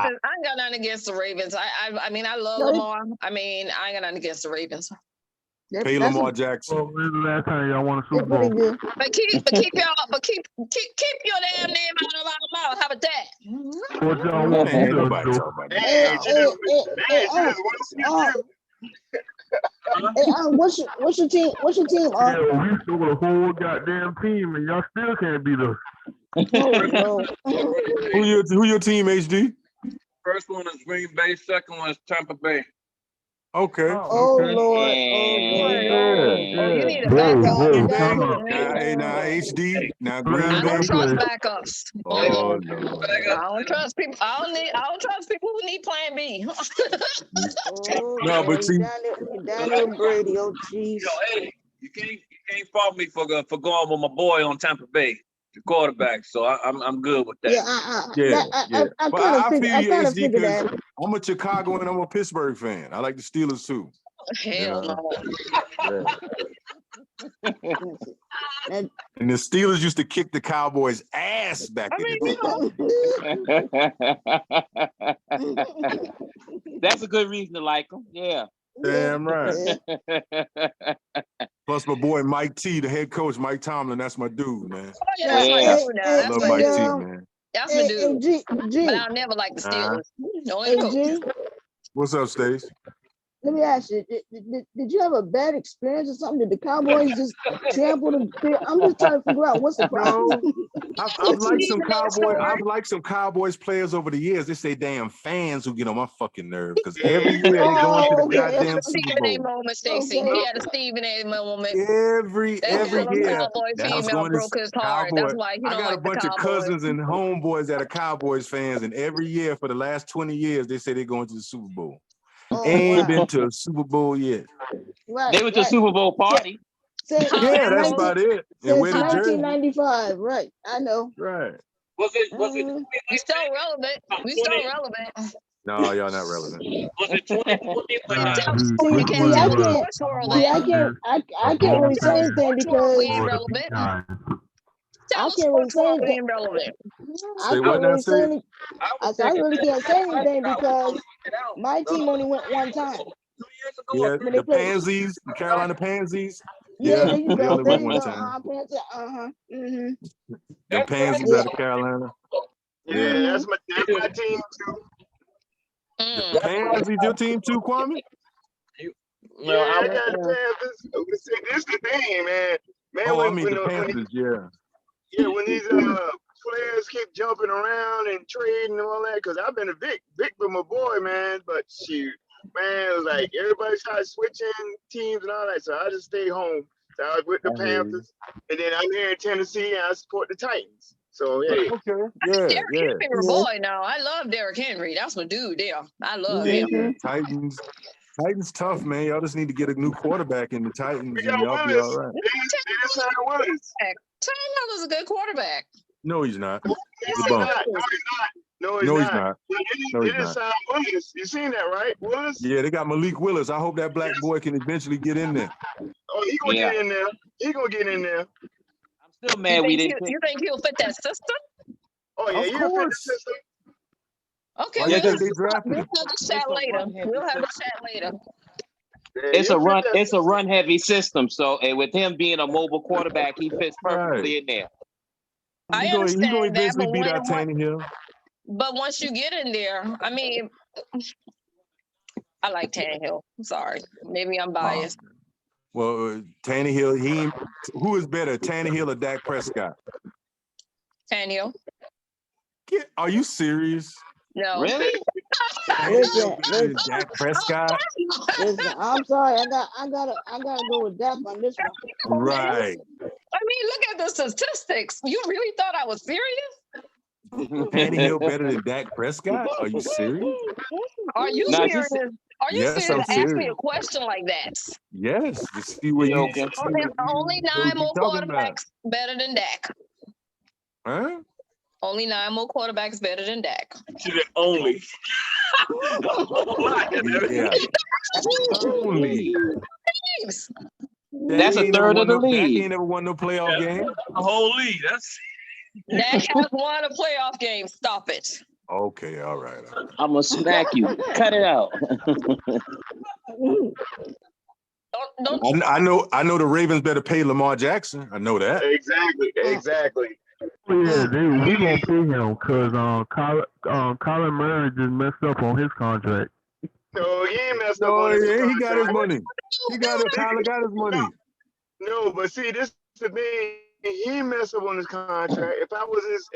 ain't got nothing against the Ravens. I mean, I love Lamar. I mean, I ain't got nothing against the Ravens. Pay Lamar Jackson. Well, when's the last time y'all won a Super Bowl? But keep your damn name out of our mouth. How about that? What y'all want me to What's your team? What's your team? Yeah, we stole a whole goddamn team, and y'all still can't beat us. Who your team, HD? First one is Green Bay. Second one is Tampa Bay. Okay. Oh Lord. You need a backup. Now HD. Now Green I Bay. don't trust backups. Oh no. I don't trust people. I don't trust people who need Plan B. No, but see, Daniel Brady. Oh jeez. Hey, you can't fault me for going with my boy on Tampa Bay, the quarterback. So I'm good with that. I kind of figured that. I'm a Chicago and I'm a Pittsburgh fan. I like the Steelers too. Hell no. And the Steelers used to kick the Cowboys' ass back in the day. That's a good reason to like them. Yeah. Damn right. Plus my boy Mike T, the head coach, Mike Tomlin. That's my dude, man. Oh, yeah, that's my dude now. I love Mike T, man. That's my dude. But I'll never like the Steelers. No, what's up, Stace? Let me ask you, did you have a bad experience or something? Did the Cowboys just trample the? I'm just trying to figure out what's the problem. I've liked some Cowboys players over the years. It's they damn fans who get on my fucking nerve because every year they go into the goddamn Super Bowl. Stephen A. moment, Stacey. He had a Stephen A. moment. Every year. Cowboy female broke his heart. That's why he don't I got like a bunch of cousins and homeboys that are Cowboys fans, and every year for the last 20 years they say they're going to the Super Bowl. Ain't been to a Super Bowl yet. They went to a Super Bowl party. Yeah, that's about it. Since 1995, right? I know. Right. Was it? We still relevant. We still relevant. No, y'all not relevant. Was it 2020? I can't really say anything because we ain't relevant. I can't really say anything. I really can't say anything because my team only went one time. Yeah, the Pansies, the Carolina Pansies. Yeah, there you they go. only went one time. The Pansies out of Carolina. Yeah, that's my team too. The Pansies, your team too, Kwame? No, I got the Panthers. This is the thing, man. The Panthers, Yeah, when these players keep jumping around and trading and all that, because I've been a Vic with my boy, man. But shoot, man, it was like everybody started switching teams and all that, so I just stayed home. So I was with the Panthers, and then I'm here in Tennessee, and I support the Titans. So yeah, Derrick Henry, my boy. Now I love Derrick Henry. That's my dude there. I love him. Titans tough, man. Y'all just need to get a new quarterback in the Titans, and y'all be all right. Tannehill's a good quarterback. No, he's not. He's not. No, he's not. You seen that, right? Willis? Yeah, they got Malik Willis. I hope that black boy can eventually get in there. Oh, he gonna get in there. He gonna get in there. I'm still mad we didn't. You think he'll fit that system? Oh yeah, he'll fit the system. Okay, we'll have a chat later. We'll have a chat later. It's a run heavy system. So with him being a mobile quarterback, he fits perfectly in there. I understand he's gonna eventually beat out Tannehill. But once you get in there, I mean, I like Tannehill. I'm sorry, maybe I'm biased. Well, Tannehill, who is better, Tannehill or Dak Prescott? Tannehill. Are you serious? No. Really? Listen, Dak Prescott. Listen, I'm sorry. I gotta go with Dak on this one. Right. I mean, look at the statistics. You really thought I was serious? Tannehill better than Dak Prescott? Are you serious? Are you Now, serious? Are you Yes, serious I'm to ask me serious. a question like that? Yes, to see what you joking. Only what 9 you more talking about. quarterbacks better than Dak. Huh? Only 9 more quarterbacks better than Dak. Only. Yeah. Only. Games. That's a third of the Dak league. ain't never won no playoff game. The whole league. That's Dak has won a playoff game. Stop it. Okay, all right. I'm gonna smack you. Cut it out. Don't. I know the Ravens better pay Lamar Jackson. I know that. Exactly. Oh, yeah, we gonna pay him because Colin Murray just messed up on his contract. No, he ain't messed up Oh on his yeah, he got his contract. money. Tyler got his money. No, but see, this is the thing. He messed up on his contract. If I was his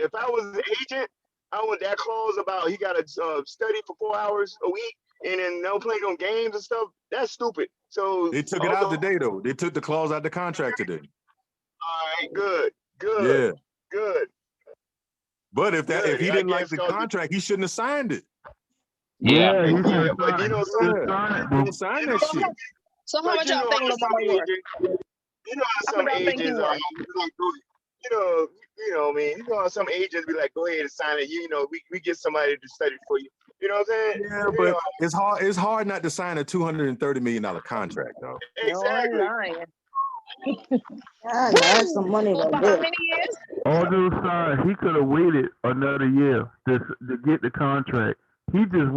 agent, I would that clause about he got to study for 4 hours a week and then no play on games and stuff. That's stupid. So They took it out today though. They took the clause out the contract today. All right, good. Yeah. But if he didn't like the contract, he shouldn't have signed it. Yeah. he should But you know, Don't sign that shit. So how much y'all think Lamar worth? You know how some agents are, you know, I mean, you know how some agents be like, go ahead and sign it. You know, we get somebody to study for you. You know what I'm saying? Yeah, but it's hard not to sign a $230 million contract, though. Exactly. That's some money For though. how Good. many years? All due aside, he could have waited another year to get the contract. He just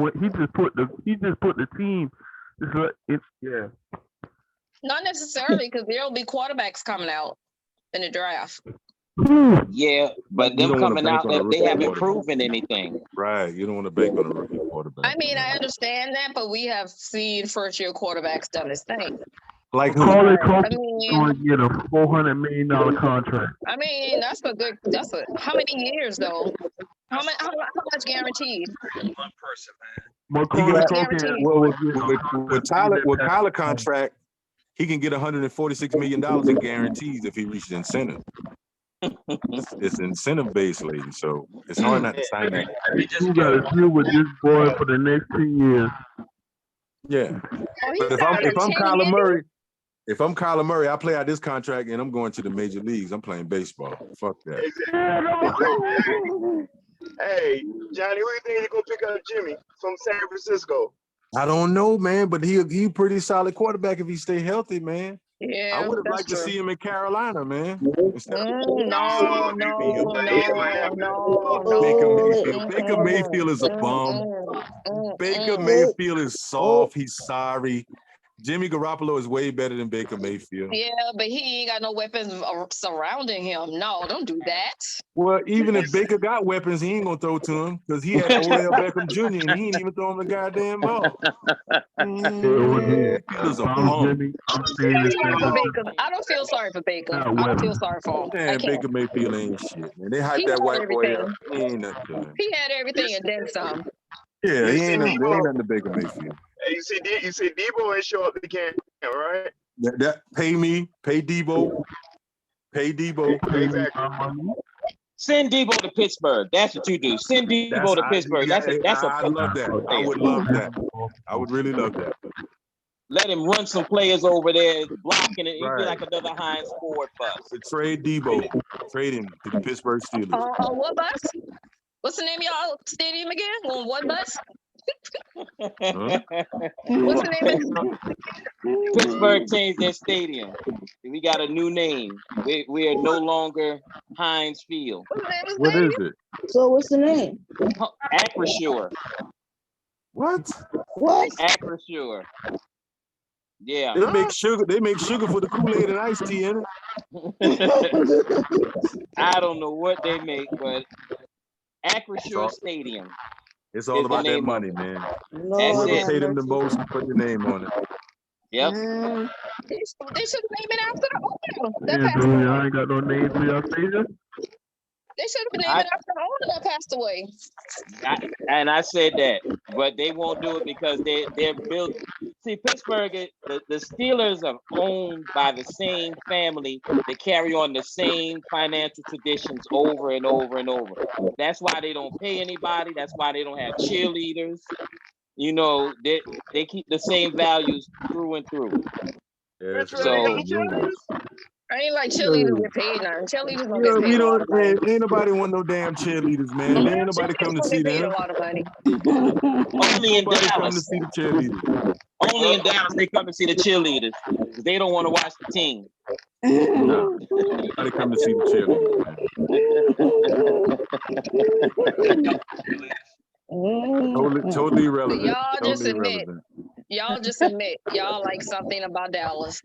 put the team. Yeah. Not necessarily, because there'll be quarterbacks coming out in the draft. Yeah, but them coming out, they haven't proven anything. Right. You don't want to bank on a rookie quarterback. I mean, I understand that, but we have seen first-year quarterbacks done this thing. Like who? Macaulay I Culkin mean, going to get a $400 million contract. how many years though? How much guaranteed? one person, man. Macaulay Culkin with Tyler contract, he can get $146 million in guarantees if he reaches incentive. It's incentive based, lady. So it's hard not to sign that. You got to deal with this boy for the next 10 years. Yeah. But if I'm Kyler Murray, I play out this contract and I'm going to the major leagues. I'm playing baseball. Fuck that. Hey, Johnny, who do you think is gonna pick up Jimmy from San Francisco? I don't know, man, but he pretty solid quarterback if he stay healthy, man. Yeah, I would have liked to see him in Carolina, man. No. Baker Mayfield is a bum. Baker Mayfield is soft. He's sorry. Jimmy Garoppolo is way better than Baker Mayfield. Yeah, but he ain't got no weapons surrounding him. No, don't do that. Well, even if Baker got weapons, he ain't gonna throw to him because he had Odell Beckham Jr. and he ain't even throwing the goddamn ball. Baker's a bum. I don't feel sorry for Baker. I don't feel sorry for him. Man, Baker Mayfield ain't shit, man. They hyped that white boy up. He ain't nothing to him. He had everything and then some. Yeah, he ain't nothing to Baker Mayfield. Hey, you see Debo ain't show up to camp, right? That pay Debo. Exactly. Send Debo to Pittsburgh. That's what you do. Send Debo to Pittsburgh. I love that. I would love that. I would really love that. Let him run some players over there, blocking it. He'd be like another Heinz Ford bus. Trade Debo. Trade him to the Pittsburgh Steelers. On what bus? What's the name of y'all stadium again? On what bus? What's the name of Pittsburgh changed their stadium. We got a new name. We are no longer Heinz Field. What is it? So what's the name? Acrisure. What? Acrisure. Yeah. They make sugar for the Kool-Aid and iced tea in it. I don't know what they make, but Acrisure Stadium. It's all about that money, man. That's it. Pay them the most and put your name on it. Yep. They should name it after the owner. Yeah, dude, I ain't got no name for your stadium. They should have been named after the owner that passed away. I said that, but they won't do it because they're built. See, Pittsburgh, the Steelers are owned by the same family. They carry on the same financial traditions over and over and over. That's why they don't pay anybody. That's why they don't have cheerleaders. You know, they keep the same values through and through. Yes, So I ain't like cheerleaders get paid now. Cheerleaders don't get we paid a lot of money. ain't nobody want no damn cheerleaders, man. There ain't nobody come to see Cheerleaders don't get paid a them. lot of money. only in Nobody come to Dallas. see the cheerleaders. Only in Dallas they come to see the cheerleaders because they don't want to watch the team. No, nobody come to see the cheerleaders. Totally irrelevant. Y'all just Totally admit. irrelevant. Y'all just admit y'all like something about Dallas.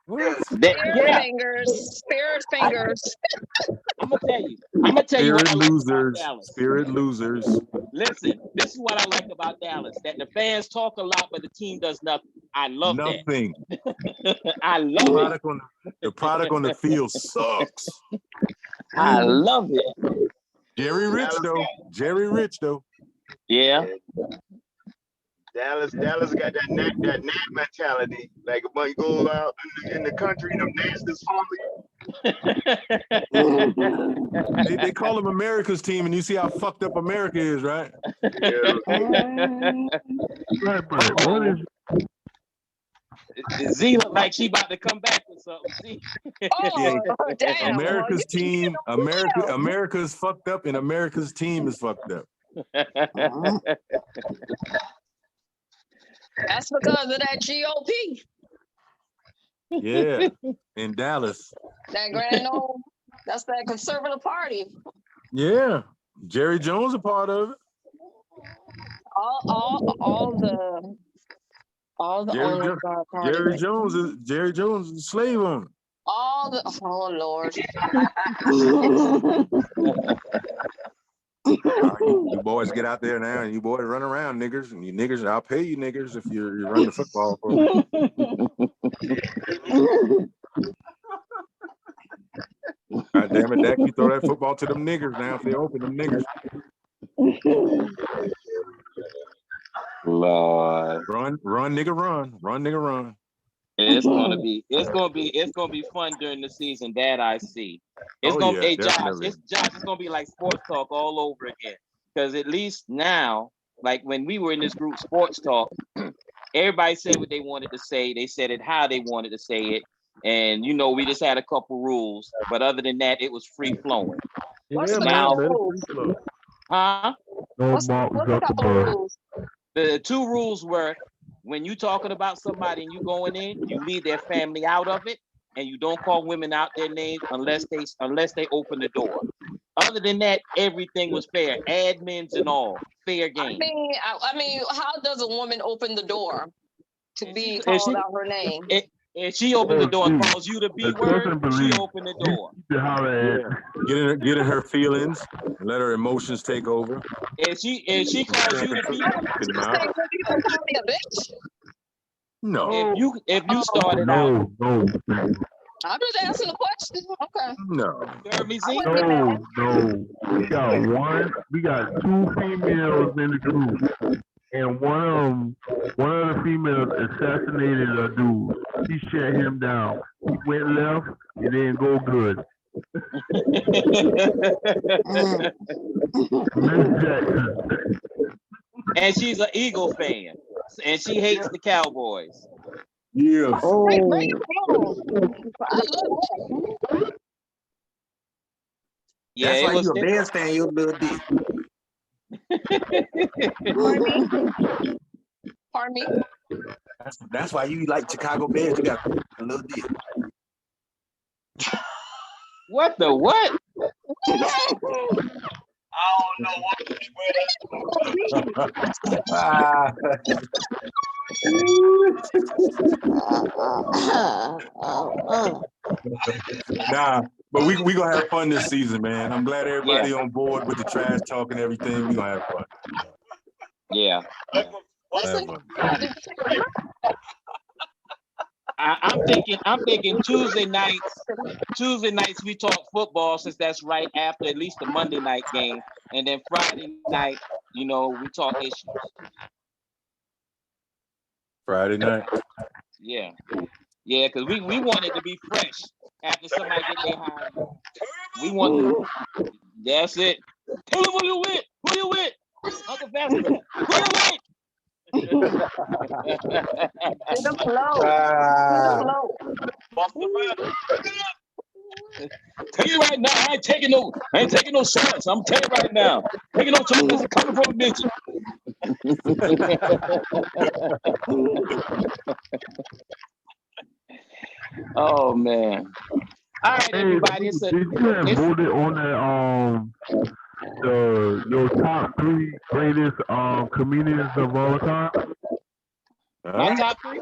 Yeah. Spirit fingers. I'm gonna tell you what I like about Dallas. Spirit losers. Listen, this is what I like about Dallas: that the fans talk a lot, but the team does nothing. I love Nothing. that. I love it. The product on the field sucks. I love it. Jerry Rich though. Yeah. Dallas got that Nat mentality. Like when you go out in the country, them Nats family. They call them America's team, and you see how fucked up America is, right? Z look like she about to come back with something. Damn. America's team, America's fucked up, and America's team is fucked up. That's because of that GOP. Yeah, in Dallas. That grand old, that's that conservative party. Yeah, Jerry Jones a part of it. All the owners are part of it. Jerry Jones is a slave owner. Lord. You boys get out there now, and you boys run around, niggers, and you niggers, I'll pay you niggers if you run the football for me. God damn it, Dak, you throw that football to them niggers now if they open them niggers. Lord. Run, nigga, run. It's gonna be fun during the season. That I see. It's Josh. It's gonna be like sports talk all over again. Because at least now, like when we were in this group, sports talk, everybody said what they wanted to say. They said it how they wanted to say it, and we just had a couple rules. But other than that, it was free flowing. What's the now, rules? huh? What's the couple rules? The two rules were: when you talking about somebody and you going in, you leave their family out of it, and you don't call women out their names unless they open the door. Other than that, everything was fair. Admins and all, fair game. I mean, how does a woman open the door to be called out her name? And she opened the door and calls you the B word. She opened the door. Yeah. Get in her feelings, and let her emotions take over. And she calls you the B word. No. If you started out. No. I'm just asking a question. Okay. No. No. We got two females in the group, and one of the females assassinated a dude. She shut him down. He went left, it didn't go good. Miss Jackson. And she's an Eagle fan, and she hates the Cowboys. Yeah. Oh. Yeah, that's why you a Bears fan, you a little dick. Pardon me? That's why you like Chicago Bears. You got a little dick. What the what? I don't know Nah, but we gonna have fun this season, man. I'm glad everybody on board with the trash talk and everything. We gonna have fun. Yeah. Listen, I'm thinking Tuesday nights. Tuesday nights we talk football since that's right after at least the Monday night game, and then Friday night, you know, we talk issues. Friday night. Yeah, because we want it to be fresh after somebody get their high. We want. That's it. Tell them who you with. Who you with? Uncle Fester. Who you with? To the flow. Tell you right now, I ain't taking no shots. I'm telling you right now. Taking no shots coming from a bitch. Oh man. All right, everybody. Did you have voted on that your top 3 greatest comedians of all time? My top 3?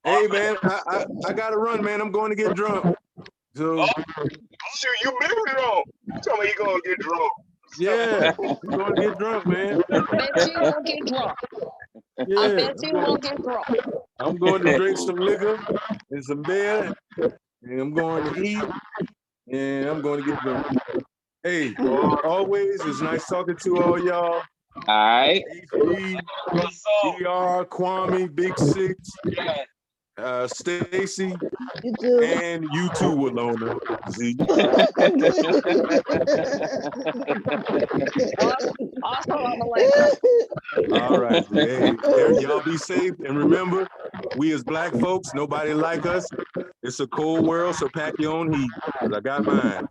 Hey man, I gotta run, man. I'm going to get drunk. So shoot, you been drunk. You told me you gonna get drunk. yeah, I'm going to get drunk, man. I bet you won't get drunk. Yeah, I bet you won't get drunk. I'm going to drink some liquor and some beer, and I'm going to eat, and I'm going to get drunk. Hey, always, it's nice talking to all y'all. All right. DR, Kwame, Big Six, Stacy, and you too, Walona. Z. Also on the way. All right, hey, y'all be safe, and remember, we as black folks, nobody like us. It's a cold world, so pack your own heat, because I got mine.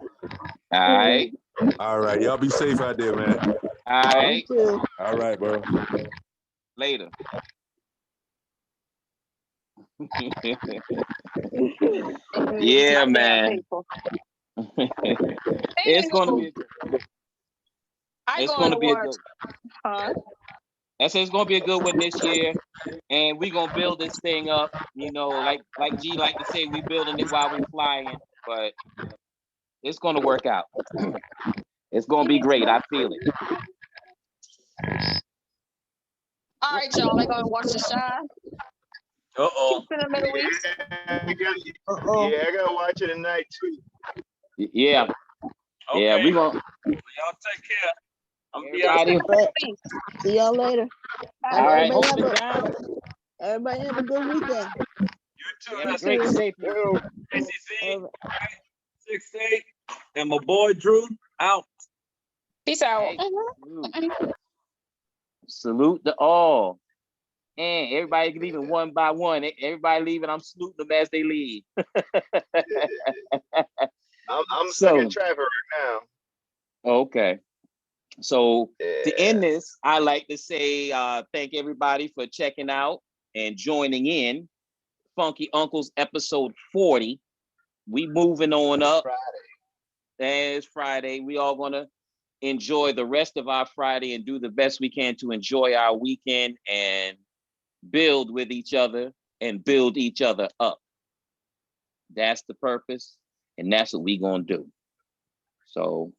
All right. All right, y'all be safe out there, man. All right. All right, bro. Later. Yeah, man. It's gonna be. It's gonna be a good. I said it's gonna be a good one this year, and we're gonna build this thing up. You know, like G like to say, we building it while we're flying, but it's gonna work out. It's gonna be great. I feel it. All right, y'all. I gotta watch the shine. Uh-oh. In the Middle East. Yeah, I gotta watch it tonight too. Yeah. Okay. Yeah, we gonna. Y'all take care. Everybody. See y'all later. All right. Everybody have a good weekend. You too. Great, safe. ACC, 6-8, and my boy Drew out. Peace out. Salute to all. And everybody leaving one by one. Everybody leaving. I'm saluting them as they leave. I'm stuck in traffic right now. Okay. So to end this, I like to say thank everybody for checking out and joining in. Funky Uncles episode 40. We moving on up. It's Friday. We all gonna enjoy the rest of our Friday and do the best we can to enjoy our weekend and build with each other and build each other up. That's the purpose, and that's what we gonna do. So,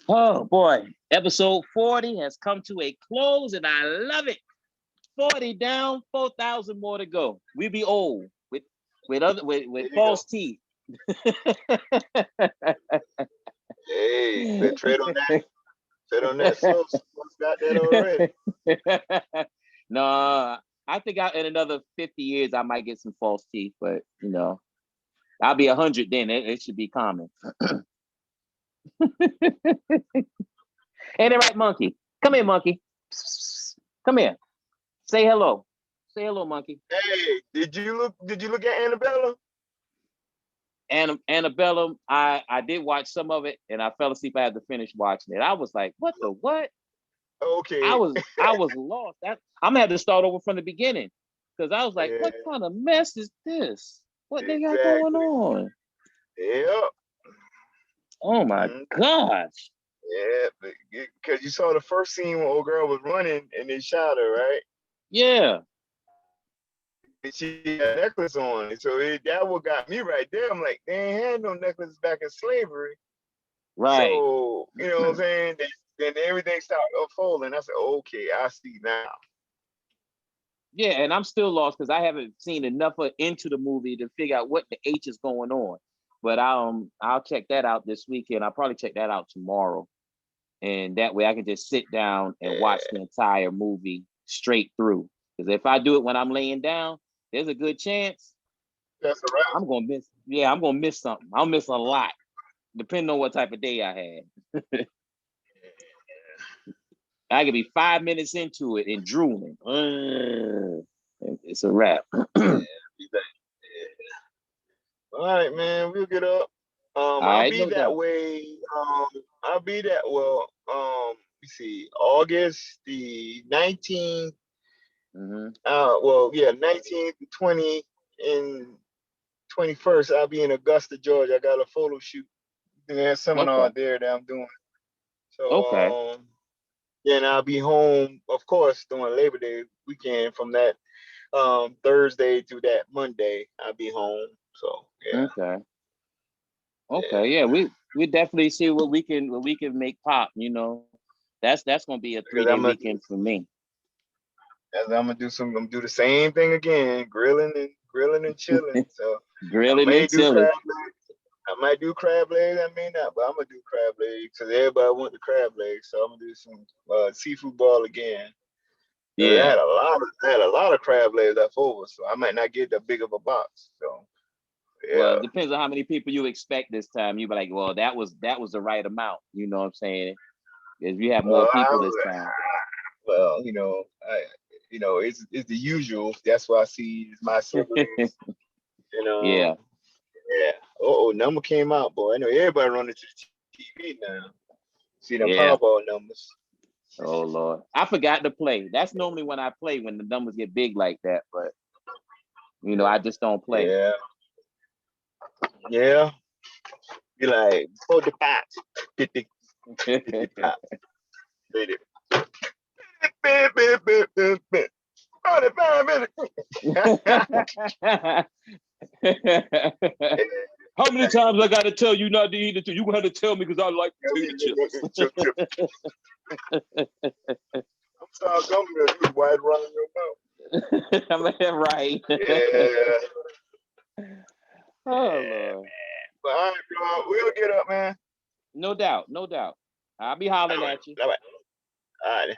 oh boy, episode 40 has come to a close, and I love it. 40 down, 4,000 more to go. We be old with false teeth. Hey, trade on that. Trade on that. So got that already. No, I think in another 50 years I might get some false teeth, but you know, I'll be 100 then. It should be common. Ain't it right, monkey? Come here, monkey. Come here. Say hello. Say hello, monkey. Hey, did you look at Annabella? Annabella, I did watch some of it and I fell asleep. I had to finish watching it. I was like, what the what? Okay. I was lost. I'm gonna have to start over from the beginning. Because I was like, what kind of mess is this? What they got going on? Yep. Oh my gosh. Yeah, because you saw the first scene when old girl was running and they shot her, right? Yeah. And she had a necklace on. And so that what got me right there. I'm like, they ain't had no necklaces back in slavery. Right. So, you know what I'm saying? Then everything started unfolding. I said, okay, I see now. Yeah, and I'm still lost because I haven't seen enough into the movie to figure out what the H is going on. But I'll check that out this weekend. I'll probably check that out tomorrow, and that way I can just sit down and watch the entire movie straight through. Because if I do it when I'm laying down, there's a good chance That's a wrap. I'm gonna miss. Yeah, I'm gonna miss something. I'll miss a lot, depending on what type of day I had. I could be 5 minutes into it and drooling. It's a wrap. All right, man. We'll get up. I'll be that way. I'll be that. Well, let see. August the 19th. Well, yeah, 19th, 20th, and 21st. I'll be in Augusta, Georgia. I got a photo shoot. There's a seminar there that I'm doing. So, then I'll be home, of course, during Labor Day weekend from that Thursday to that Monday. I'll be home. So yeah. Okay. Yeah, we definitely see what we can make pop. You know, that's gonna be a 3-day weekend for me. As I'm gonna do the same thing again, grilling and chilling. So grilling and chilling. I might do crab legs, I may not, but I'm gonna do crab legs because everybody want the crab legs. So I'm gonna do some seafood ball again. Yeah, I had a lot of crab legs left over, so I might not get that big of a box. So yeah. Well, it depends on how many people you expect this time. You be like, well, that was the right amount. You know what I'm saying? Because you have more people this time. Well, it's the usual. That's why I see my siblings. Yeah. Number came out, boy. I know everybody running to the TV now. See them Powerball numbers. Oh Lord, I forgot to play. That's normally when I play when the numbers get big like that. But I just don't play. Yeah. Be like 45. 50. 55. 45 minutes. How many times I gotta tell you not to eat it? You gonna have to tell me because I like potato chips. I'm sorry, gum you wide around your mouth. I'm right. Yeah. Oh Lord. But all right, bro, we'll get up, man. No doubt. I'll be hollering at you. All right.